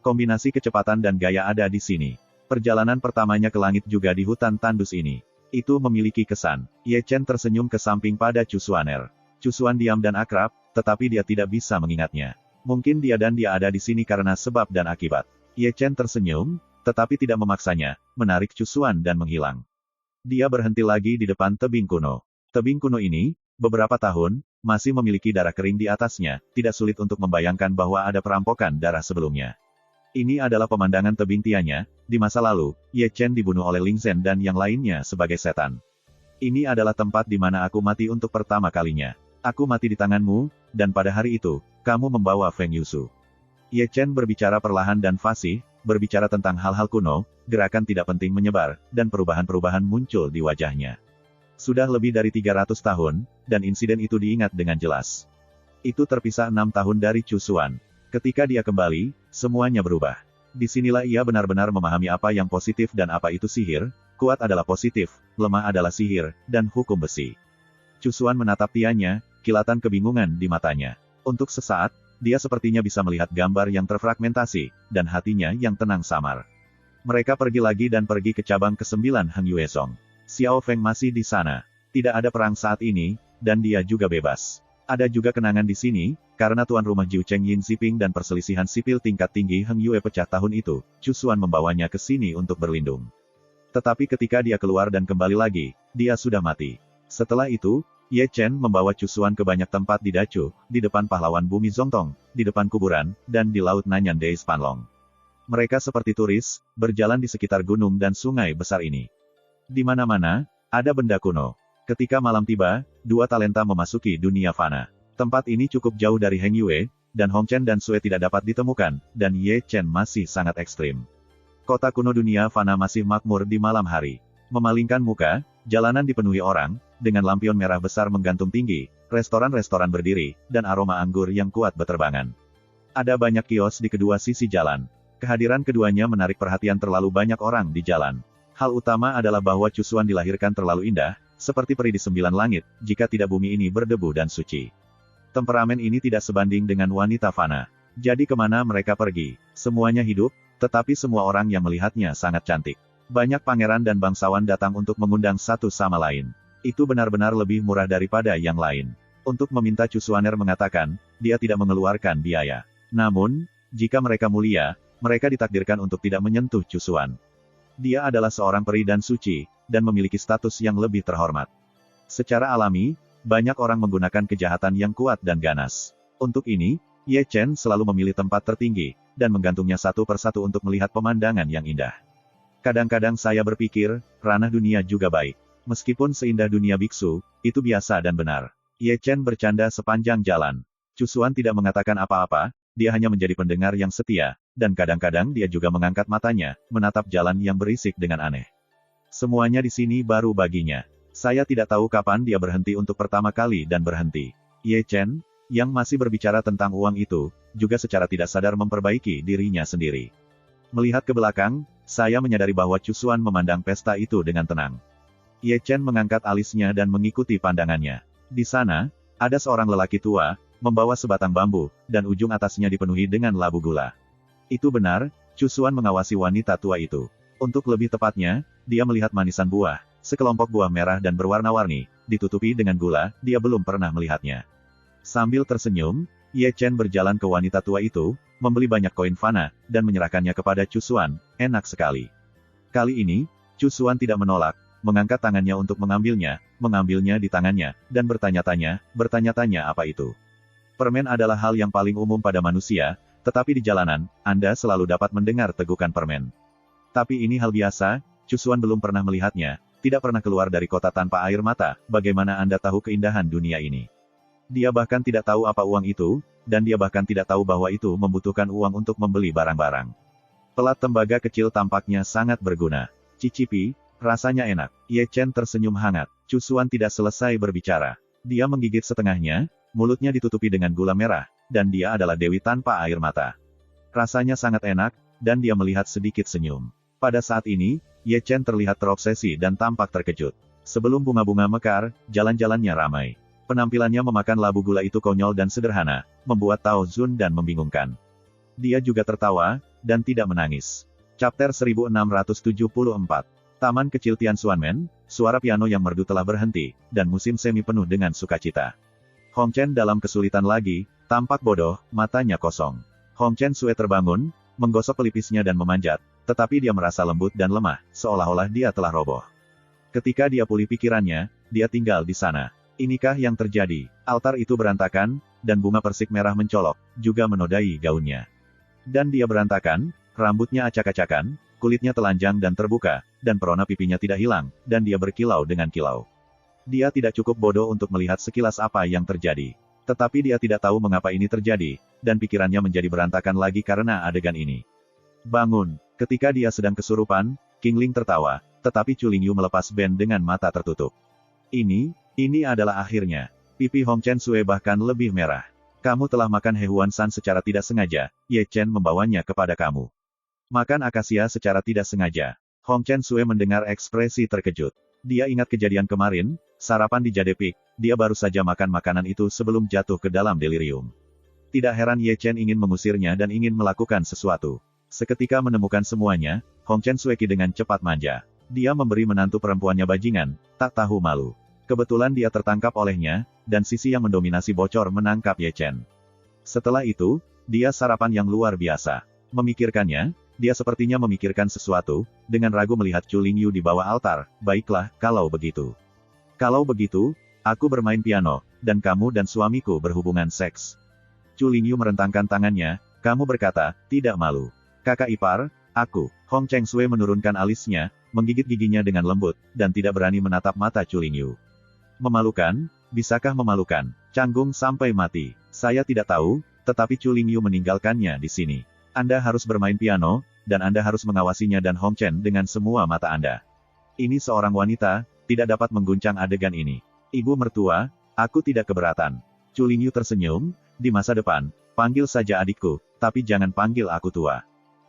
Kombinasi kecepatan dan gaya ada di sini. Perjalanan pertamanya ke langit juga di hutan tandus ini. Itu memiliki kesan. Ye Chen tersenyum ke samping pada Chu Xuaner. Chu Xuan diam dan akrab, tetapi dia tidak bisa mengingatnya. Mungkin dia ada di sini karena sebab dan akibat. Ye Chen tersenyum, tetapi tidak memaksanya, menarik Chu Xuan dan menghilang. Dia berhenti lagi di depan tebing kuno. Tebing kuno ini, beberapa tahun, masih memiliki darah kering di atasnya, tidak sulit untuk membayangkan bahwa ada perampokan darah sebelumnya. Ini adalah pemandangan tebing tianya, di masa lalu, Ye Chen dibunuh oleh Ling Zhen dan yang lainnya sebagai setan. Ini adalah tempat di mana aku mati untuk pertama kalinya. Aku mati di tanganmu, dan pada hari itu, kamu membawa Feng Yusu. Ye Chen berbicara perlahan dan fasih, berbicara tentang hal-hal kuno, gerakan tidak penting menyebar, dan perubahan-perubahan muncul di wajahnya. Sudah lebih dari 300 tahun, dan insiden itu diingat dengan jelas. Itu terpisah 6 tahun dari Chu Xuan. Ketika dia kembali, semuanya berubah. Disinilah ia benar-benar memahami apa yang positif dan apa itu sihir, kuat adalah positif, lemah adalah sihir, dan hukum besi. Chu Xuan menatap tianya, kilatan kebingungan di matanya. Untuk sesaat, dia sepertinya bisa melihat gambar yang terfragmentasi, dan hatinya yang tenang samar. Mereka pergi lagi dan pergi ke cabang ke-9 Heng Yuezong. Xiao Feng masih di sana. Tidak ada perang saat ini, dan dia juga bebas. Ada juga kenangan di sini, karena tuan rumah Jiu Cheng Yin Ziping dan perselisihan sipil tingkat tinggi Heng Yue pecah tahun itu, Chu Xuan membawanya ke sini untuk berlindung. Tetapi ketika dia keluar dan kembali lagi, dia sudah mati. Setelah itu, Ye Chen membawa Chu Xuan ke banyak tempat di Dacu, di depan pahlawan bumi Zongtong, di depan kuburan, dan di Laut Nanyan Dei Spanlong. Mereka seperti turis, berjalan di sekitar gunung dan sungai besar ini. Di mana-mana, ada benda kuno. Ketika malam tiba, dua talenta memasuki dunia fana. Tempat ini cukup jauh dari Heng Yue, dan Hong Chen dan Sue tidak dapat ditemukan, dan Ye Chen masih sangat ekstrim. Kota kuno dunia fana masih makmur di malam hari. Memalingkan muka, jalanan dipenuhi orang, dengan lampion merah besar menggantung tinggi, restoran-restoran berdiri, dan aroma anggur yang kuat beterbangan. Ada banyak kios di kedua sisi jalan. Kehadiran keduanya menarik perhatian terlalu banyak orang di jalan. Hal utama adalah bahwa Chu Xuan dilahirkan terlalu indah, seperti peri di 9 langit, jika tidak bumi ini berdebu dan suci. Temperamen ini tidak sebanding dengan wanita fana. Jadi kemana mereka pergi? Semuanya hidup, tetapi semua orang yang melihatnya sangat cantik. Banyak pangeran dan bangsawan datang untuk mengundang satu sama lain. Itu benar-benar lebih murah daripada yang lain. Untuk meminta Chu Xuaner mengatakan, dia tidak mengeluarkan biaya. Namun, jika mereka mulia, mereka ditakdirkan untuk tidak menyentuh Chu Xuan. Dia adalah seorang peri dan suci, dan memiliki status yang lebih terhormat. Secara alami, banyak orang menggunakan kejahatan yang kuat dan ganas. Untuk ini, Ye Chen selalu memilih tempat tertinggi, dan menggantungnya satu persatu untuk melihat pemandangan yang indah. Kadang-kadang saya berpikir, ranah dunia juga baik. Meskipun seindah dunia biksu, itu biasa dan benar. Ye Chen bercanda sepanjang jalan. Chu Xuan tidak mengatakan apa-apa, dia hanya menjadi pendengar yang setia, dan kadang-kadang dia juga mengangkat matanya, menatap jalan yang berisik dengan aneh. Semuanya di sini baru baginya. Saya tidak tahu kapan dia berhenti untuk pertama kali dan berhenti. Ye Chen, yang masih berbicara tentang uang itu, juga secara tidak sadar memperbaiki dirinya sendiri. Melihat ke belakang, saya menyadari bahwa Chu Xuan memandang pesta itu dengan tenang. Ye Chen mengangkat alisnya dan mengikuti pandangannya. Di sana, ada seorang lelaki tua, membawa sebatang bambu, dan ujung atasnya dipenuhi dengan labu gula. Itu benar, Chu Xuan mengawasi wanita tua itu. Untuk lebih tepatnya, dia melihat manisan buah, sekelompok buah merah dan berwarna-warni, ditutupi dengan gula, dia belum pernah melihatnya. Sambil tersenyum, Ye Chen berjalan ke wanita tua itu, membeli banyak koin fana, dan menyerahkannya kepada Chu Xuan. Enak sekali. Kali ini, Chu Xuan tidak menolak, mengangkat tangannya untuk mengambilnya di tangannya, dan bertanya-tanya apa itu. Permen adalah hal yang paling umum pada manusia, Tetapi di jalanan, Anda selalu dapat mendengar tegukan permen. Tapi ini hal biasa, Cusuan belum pernah melihatnya, tidak pernah keluar dari kota tanpa air mata, bagaimana Anda tahu keindahan dunia ini? Dia bahkan tidak tahu apa uang itu, dan dia bahkan tidak tahu bahwa itu membutuhkan uang untuk membeli barang-barang. Pelat tembaga kecil tampaknya sangat berguna. Cicipi, rasanya enak. Ye Chen tersenyum hangat. Cusuan tidak selesai berbicara. Dia menggigit setengahnya, mulutnya ditutupi dengan gula merah, dan dia adalah dewi tanpa air mata. Rasanya sangat enak, dan dia melihat sedikit senyum. Pada saat ini, Ye Chen terlihat terobsesi dan tampak terkejut. Sebelum bunga-bunga mekar, jalan-jalannya ramai. Penampilannya memakan labu gula itu konyol dan sederhana, membuat Tao Zun dan membingungkan. Dia juga tertawa, dan tidak menangis. Chapter 1674. Taman Kecil Tianxuanmen, suara piano yang merdu telah berhenti, dan musim semi penuh dengan sukacita. Hong Chen dalam kesulitan lagi, tampak bodoh, matanya kosong. Hong Chen Sue terbangun, menggosok pelipisnya dan memanjat, tetapi dia merasa lembut dan lemah, seolah-olah dia telah roboh. Ketika dia pulih pikirannya, dia tinggal di sana. Inikah yang terjadi? Altar itu berantakan, dan bunga persik merah mencolok, juga menodai gaunnya. Dan dia berantakan, rambutnya acak-acakan, kulitnya telanjang dan terbuka, dan perona pipinya tidak hilang, dan dia berkilau dengan kilau. Dia tidak cukup bodoh untuk melihat sekilas apa yang terjadi. Tetapi dia tidak tahu mengapa ini terjadi, dan pikirannya menjadi berantakan lagi karena adegan ini. Bangun! Ketika dia sedang kesurupan, King Ling tertawa, tetapi Chu Lingyu melepas band dengan mata tertutup. Ini adalah akhirnya. Pipi Hong Chen Sue bahkan lebih merah. Kamu telah makan He Huan San secara tidak sengaja, Ye Chen membawanya kepada kamu. Makan akasia secara tidak sengaja. Hong Chen Sue mendengar ekspresi terkejut. Dia ingat kejadian kemarin, sarapan di Jade Peak, dia baru saja makan makanan itu sebelum jatuh ke dalam delirium. Tidak heran Ye Chen ingin mengusirnya dan ingin melakukan sesuatu. Seketika menemukan semuanya, Hong Chen Sue dengan cepat manja. Dia memberi menantu perempuannya bajingan, tak tahu malu. Kebetulan dia tertangkap olehnya, dan sisi yang mendominasi bocor menangkap Ye Chen. Setelah itu, dia sarapan yang luar biasa. Memikirkannya, dia sepertinya memikirkan sesuatu, dengan ragu melihat Chu Lingyu di bawah altar. Baiklah, kalau begitu. Kalau begitu, aku bermain piano, dan kamu dan suamiku berhubungan seks. Chu Lingyu merentangkan tangannya, kamu berkata, tidak malu. Kakak ipar, aku. Hong Chen Sue menurunkan alisnya, menggigit giginya dengan lembut, dan tidak berani menatap mata Chu Lingyu. Memalukan? Bisakah memalukan? Canggung sampai mati. Saya tidak tahu, tetapi Chu Lingyu meninggalkannya di sini. Anda harus bermain piano, dan Anda harus mengawasinya dan Hong Chen dengan semua mata Anda. Ini seorang wanita, tidak dapat mengguncang adegan ini. Ibu mertua, aku tidak keberatan. Chu Lingyu tersenyum, di masa depan, panggil saja adikku, tapi jangan panggil aku tua.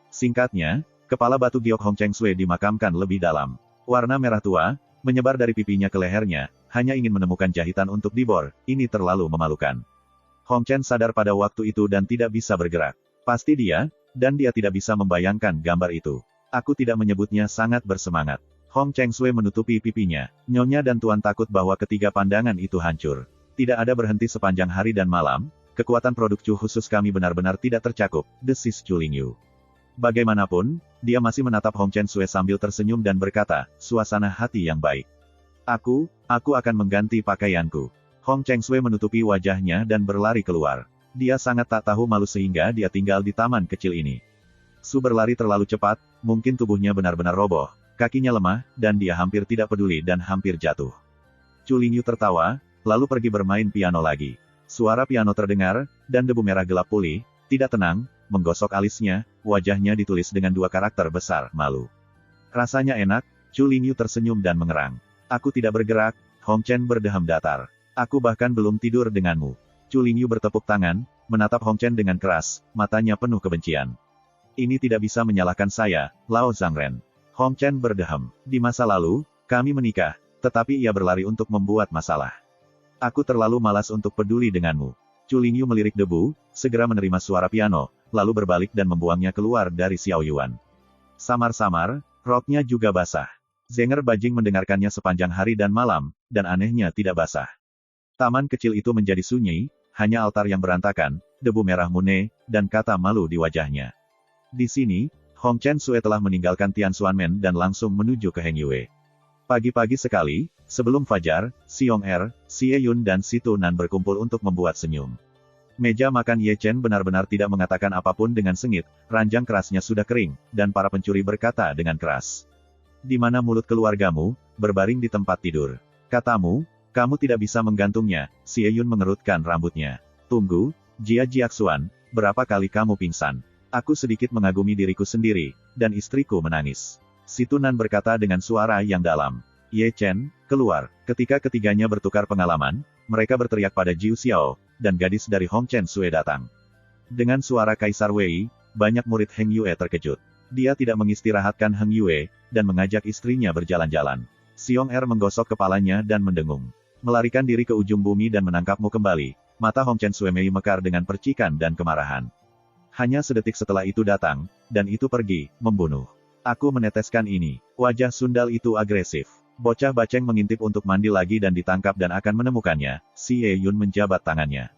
Singkatnya, kepala batu giok Hong Chen Sue dimakamkan lebih dalam. Warna merah tua, menyebar dari pipinya ke lehernya, hanya ingin menemukan jahitan untuk dibor, ini terlalu memalukan. Hong Chen sadar pada waktu itu dan tidak bisa bergerak. Pasti dia, dan dia tidak bisa membayangkan gambar itu. Aku tidak menyebutnya sangat bersemangat. Hong Chen Sue menutupi pipinya. Nyonya dan Tuan takut bahwa ketiga pandangan itu hancur. Tidak ada berhenti sepanjang hari dan malam, kekuatan produk Chu khusus kami benar-benar tidak tercakup, desis Chu Lingyu. Bagaimanapun, dia masih menatap Hong Chen Sue sambil tersenyum dan berkata, suasana hati yang baik. Aku akan mengganti pakaianku. Hong Chen Sue menutupi wajahnya dan berlari keluar. Dia sangat tak tahu malu sehingga dia tinggal di taman kecil ini. Su berlari terlalu cepat, mungkin tubuhnya benar-benar roboh, kakinya lemah, dan dia hampir tidak peduli dan hampir jatuh. Chu Lingyu tertawa, lalu pergi bermain piano lagi. Suara piano terdengar, dan debu merah gelap pulih, tidak tenang, menggosok alisnya, wajahnya ditulis dengan dua karakter besar, malu. Rasanya enak, Chu Lingyu tersenyum dan mengerang. Aku tidak bergerak, Hong Chen berdeham datar. Aku bahkan belum tidur denganmu. Chu Lingyu bertepuk tangan, menatap Hong Chen dengan keras, matanya penuh kebencian. Ini tidak bisa menyalahkan saya, Lao Zhangren. Hong Chen berdeham. Di masa lalu, kami menikah, tetapi ia berlari untuk membuat masalah. Aku terlalu malas untuk peduli denganmu. Chu Lingyu melirik debu, segera menerima suara piano, lalu berbalik dan membuangnya keluar dari Xiao Yuan. Samar-samar, roknya juga basah. Zenger Bajing mendengarkannya sepanjang hari dan malam, dan anehnya tidak basah. Taman kecil itu menjadi sunyi, hanya altar yang berantakan, debu merah mune, dan kata malu di wajahnya. Di sini, Hong Chen Sue telah meninggalkan Tianxuanmen dan langsung menuju ke Hengyue. Pagi-pagi sekali, sebelum fajar, Xiong Er, Xie Yun dan Si Tu Nan berkumpul untuk membuat senyum. Meja makan Ye Chen benar-benar tidak mengatakan apapun dengan sengit, ranjang kerasnya sudah kering, dan para pencuri berkata dengan keras. Di mana mulut keluargamu, berbaring di tempat tidur. Katamu, kamu tidak bisa menggantungnya, Xie Yun mengerutkan rambutnya. Tunggu, Jia Jiaxuan, berapa kali kamu pingsan? Aku sedikit mengagumi diriku sendiri, dan istriku menangis. Si Tunan berkata dengan suara yang dalam. Ye Chen, keluar. Ketika ketiganya bertukar pengalaman, mereka berteriak pada Jiu Xiao, dan gadis dari Hong Chen Sui datang. Dengan suara Kaisar Wei, banyak murid Heng Yue terkejut. Dia tidak mengistirahatkan Heng Yue, dan mengajak istrinya berjalan-jalan. Xiong Er menggosok kepalanya dan mendengung. Melarikan diri ke ujung bumi dan menangkapmu kembali. Mata Hong Chen Sui Mei mekar dengan percikan dan kemarahan. Hanya sedetik setelah itu datang, dan itu pergi, membunuh. Aku meneteskan ini. Wajah sundal itu agresif. Bocah baceng mengintip untuk mandi lagi dan ditangkap dan akan menemukannya. Xie Yun menjabat tangannya.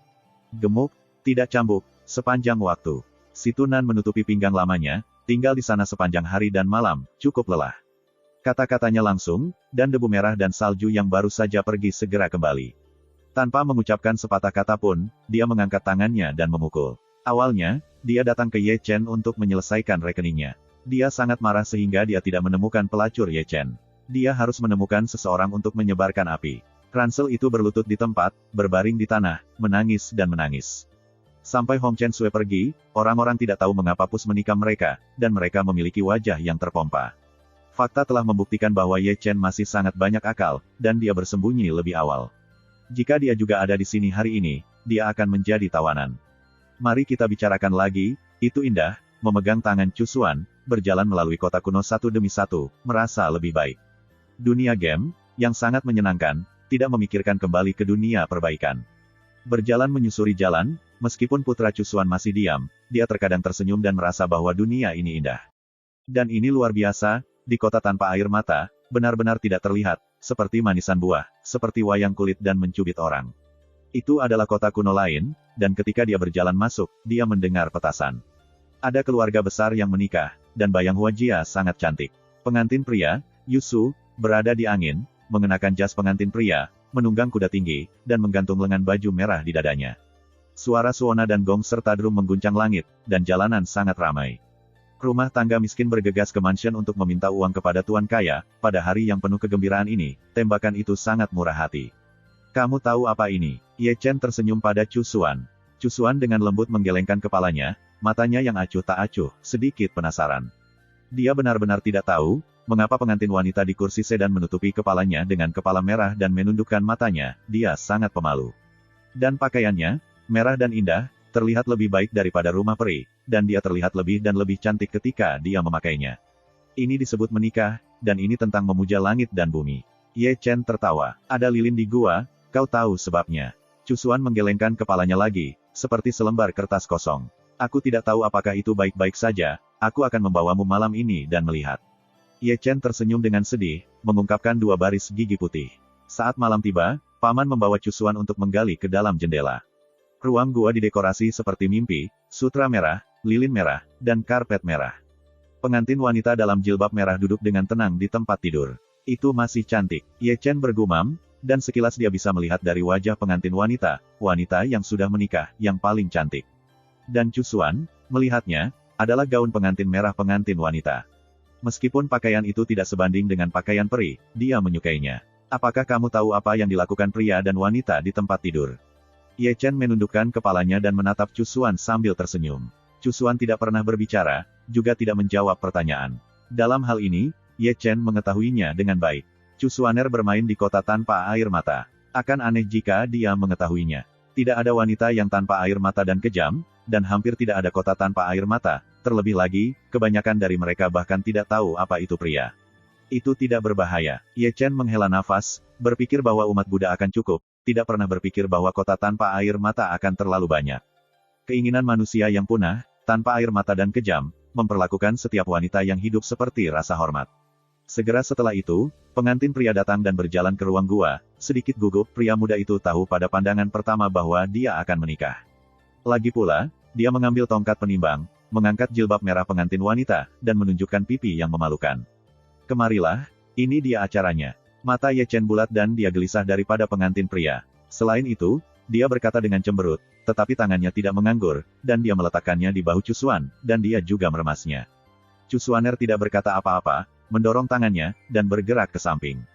Gemuk, tidak cambuk, sepanjang waktu. Si Tunan menutupi pinggang lamanya, tinggal di sana sepanjang hari dan malam, cukup lelah. Kata-katanya langsung, dan debu merah dan salju yang baru saja pergi segera kembali. Tanpa mengucapkan sepatah kata pun, dia mengangkat tangannya dan memukul. Awalnya, dia datang ke Ye Chen untuk menyelesaikan rekeningnya. Dia sangat marah sehingga dia tidak menemukan pelacur Ye Chen. Dia harus menemukan seseorang untuk menyebarkan api. Ransel itu berlutut di tempat, berbaring di tanah, menangis dan menangis. Sampai Hong Chen Sui pergi, orang-orang tidak tahu mengapa Pus menikam mereka, dan mereka memiliki wajah yang terpompa. Fakta telah membuktikan bahwa Ye Chen masih sangat banyak akal, dan dia bersembunyi lebih awal. Jika dia juga ada di sini hari ini, dia akan menjadi tawanan. Mari kita bicarakan lagi, itu indah, memegang tangan Cusuan, berjalan melalui kota kuno satu demi satu, merasa lebih baik. Dunia game, yang sangat menyenangkan, tidak memikirkan kembali ke dunia perbaikan. Berjalan menyusuri jalan, meskipun putra Cusuan masih diam, dia terkadang tersenyum dan merasa bahwa dunia ini indah. Dan ini luar biasa, di kota tanpa air mata, benar-benar tidak terlihat, seperti manisan buah, seperti wayang kulit dan mencubit orang. Itu adalah kota kuno lain, dan ketika dia berjalan masuk, dia mendengar petasan. Ada keluarga besar yang menikah, dan Bayang Huajia sangat cantik. Pengantin pria, Yusu, berada di angin, mengenakan jas pengantin pria, menunggang kuda tinggi, dan menggantung lengan baju merah di dadanya. Suara suona dan gong serta drum mengguncang langit, dan jalanan sangat ramai. Rumah tangga miskin bergegas ke mansion untuk meminta uang kepada tuan kaya. Pada hari yang penuh kegembiraan ini, tembakan itu sangat murah hati. Kamu tahu apa ini? Ye Chen tersenyum pada Cusuan. Cusuan dengan lembut menggelengkan kepalanya, matanya yang acuh tak acuh, sedikit penasaran. Dia benar-benar tidak tahu, mengapa pengantin wanita di kursi sedan menutupi kepalanya dengan kepala merah dan menundukkan matanya. Dia sangat pemalu. Dan pakaiannya, merah dan indah, terlihat lebih baik daripada rumah peri, dan dia terlihat lebih dan lebih cantik ketika dia memakainya. Ini disebut menikah, dan ini tentang memuja langit dan bumi. Ye Chen tertawa. Ada lilin di gua, kau tahu sebabnya. Cusuan menggelengkan kepalanya lagi, seperti selembar kertas kosong. Aku tidak tahu apakah itu baik-baik saja, aku akan membawamu malam ini dan melihat. Ye Chen tersenyum dengan sedih, mengungkapkan dua baris gigi putih. Saat malam tiba, paman membawa Cusuan untuk menggali ke dalam jendela. Ruang gua didekorasi seperti mimpi, sutra merah, lilin merah, dan karpet merah. Pengantin wanita dalam jilbab merah duduk dengan tenang di tempat tidur. Itu masih cantik, Ye Chen bergumam, dan sekilas dia bisa melihat dari wajah pengantin wanita, wanita yang sudah menikah, yang paling cantik. Dan Cusuan, melihatnya, adalah gaun pengantin merah pengantin wanita. Meskipun pakaian itu tidak sebanding dengan pakaian peri, dia menyukainya. Apakah kamu tahu apa yang dilakukan pria dan wanita di tempat tidur? Ye Chen menundukkan kepalanya dan menatap Cusuan sambil tersenyum. Cusuan tidak pernah berbicara, juga tidak menjawab pertanyaan. Dalam hal ini, Ye Chen mengetahuinya dengan baik. Cusuaner bermain di kota tanpa air mata. Akan aneh jika dia mengetahuinya. Tidak ada wanita yang tanpa air mata dan kejam, dan hampir tidak ada kota tanpa air mata. Terlebih lagi, kebanyakan dari mereka bahkan tidak tahu apa itu pria. Itu tidak berbahaya. Ye Chen menghela nafas, berpikir bahwa umat Buddha akan cukup, tidak pernah berpikir bahwa kota tanpa air mata akan terlalu banyak. Keinginan manusia yang punah, tanpa air mata dan kejam, memperlakukan setiap wanita yang hidup seperti rasa hormat. Segera setelah itu, pengantin pria datang dan berjalan ke ruang gua. Sedikit gugup, pria muda itu tahu pada pandangan pertama bahwa dia akan menikah. Lagi pula, dia mengambil tongkat penimbang, mengangkat jilbab merah pengantin wanita, dan menunjukkan pipi yang memalukan. Kemarilah, ini dia acaranya. Mata Ye Chen bulat dan dia gelisah daripada pengantin pria. Selain itu, Dia berkata dengan cemberut, tetapi tangannya tidak menganggur, dan dia meletakkannya di bahu Cusuan, dan dia juga meremasnya. Cusuaner tidak berkata apa-apa, mendorong tangannya, dan bergerak ke samping.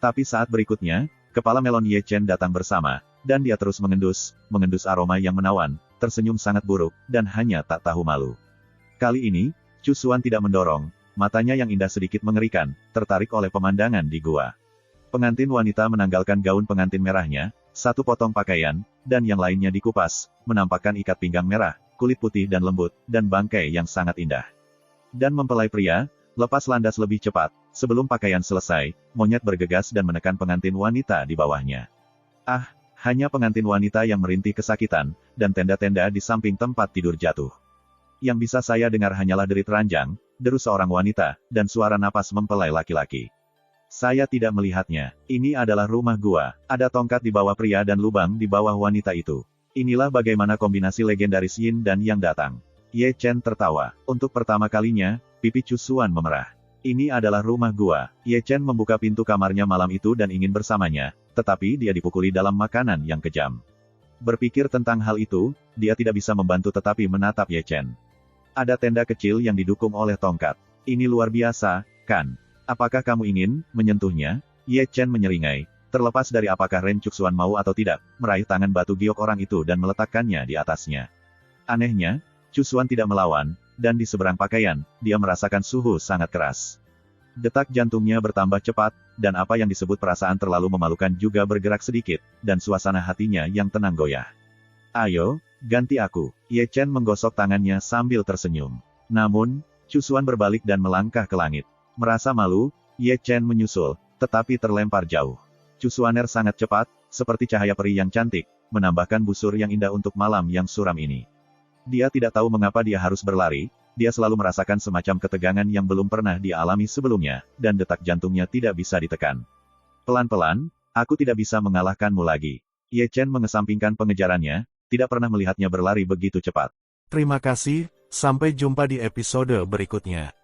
Tapi saat berikutnya, kepala melon Ye Chen datang bersama, dan dia terus mengendus aroma yang menawan, tersenyum sangat buruk, dan hanya tak tahu malu. Kali ini, Cusuan tidak mendorong, matanya yang indah sedikit mengerikan, tertarik oleh pemandangan di gua. Pengantin wanita menanggalkan gaun pengantin merahnya, satu potong pakaian, dan yang lainnya dikupas, menampakkan ikat pinggang merah, kulit putih dan lembut, dan bangkai yang sangat indah. Dan mempelai pria, lepas landas lebih cepat, sebelum pakaian selesai, monyet bergegas dan menekan pengantin wanita di bawahnya. Ah, hanya pengantin wanita yang merintih kesakitan, dan tenda-tenda di samping tempat tidur jatuh. Yang bisa saya dengar hanyalah derit ranjang, deru seorang wanita, dan suara napas mempelai laki-laki. Saya tidak melihatnya. Ini adalah rumah gua. Ada tongkat di bawah pria dan lubang di bawah wanita itu. Inilah bagaimana kombinasi legendaris Yin dan Yang datang. Ye Chen tertawa. Untuk pertama kalinya, pipi Cusuan memerah. Ini adalah rumah gua. Ye Chen membuka pintu kamarnya malam itu dan ingin bersamanya, tetapi dia dipukuli dalam makanan yang kejam. Berpikir tentang hal itu, dia tidak bisa membantu tetapi menatap Ye Chen. Ada tenda kecil yang didukung oleh tongkat. Ini luar biasa, kan? Apakah kamu ingin menyentuhnya? Ye Chen menyeringai, terlepas dari apakah Ren Cusuan mau atau tidak, meraih tangan batu giok orang itu dan meletakkannya di atasnya. Anehnya, Cusuan tidak melawan, dan di seberang pakaian, dia merasakan suhu sangat keras. Detak jantungnya bertambah cepat, dan apa yang disebut perasaan terlalu memalukan juga bergerak sedikit, dan suasana hatinya yang tenang goyah. Ayo, ganti aku. Ye Chen menggosok tangannya sambil tersenyum. Namun, Cusuan berbalik dan melangkah ke langit. Merasa malu, Ye Chen menyusul, tetapi terlempar jauh. Cusuaner sangat cepat, seperti cahaya peri yang cantik, menambahkan busur yang indah untuk malam yang suram ini. Dia tidak tahu mengapa dia harus berlari, dia selalu merasakan semacam ketegangan yang belum pernah dia alami sebelumnya, dan detak jantungnya tidak bisa ditekan. Pelan-pelan, aku tidak bisa mengalahkanmu lagi. Ye Chen mengesampingkan pengejarannya, tidak pernah melihatnya berlari begitu cepat. Terima kasih, sampai jumpa di episode berikutnya.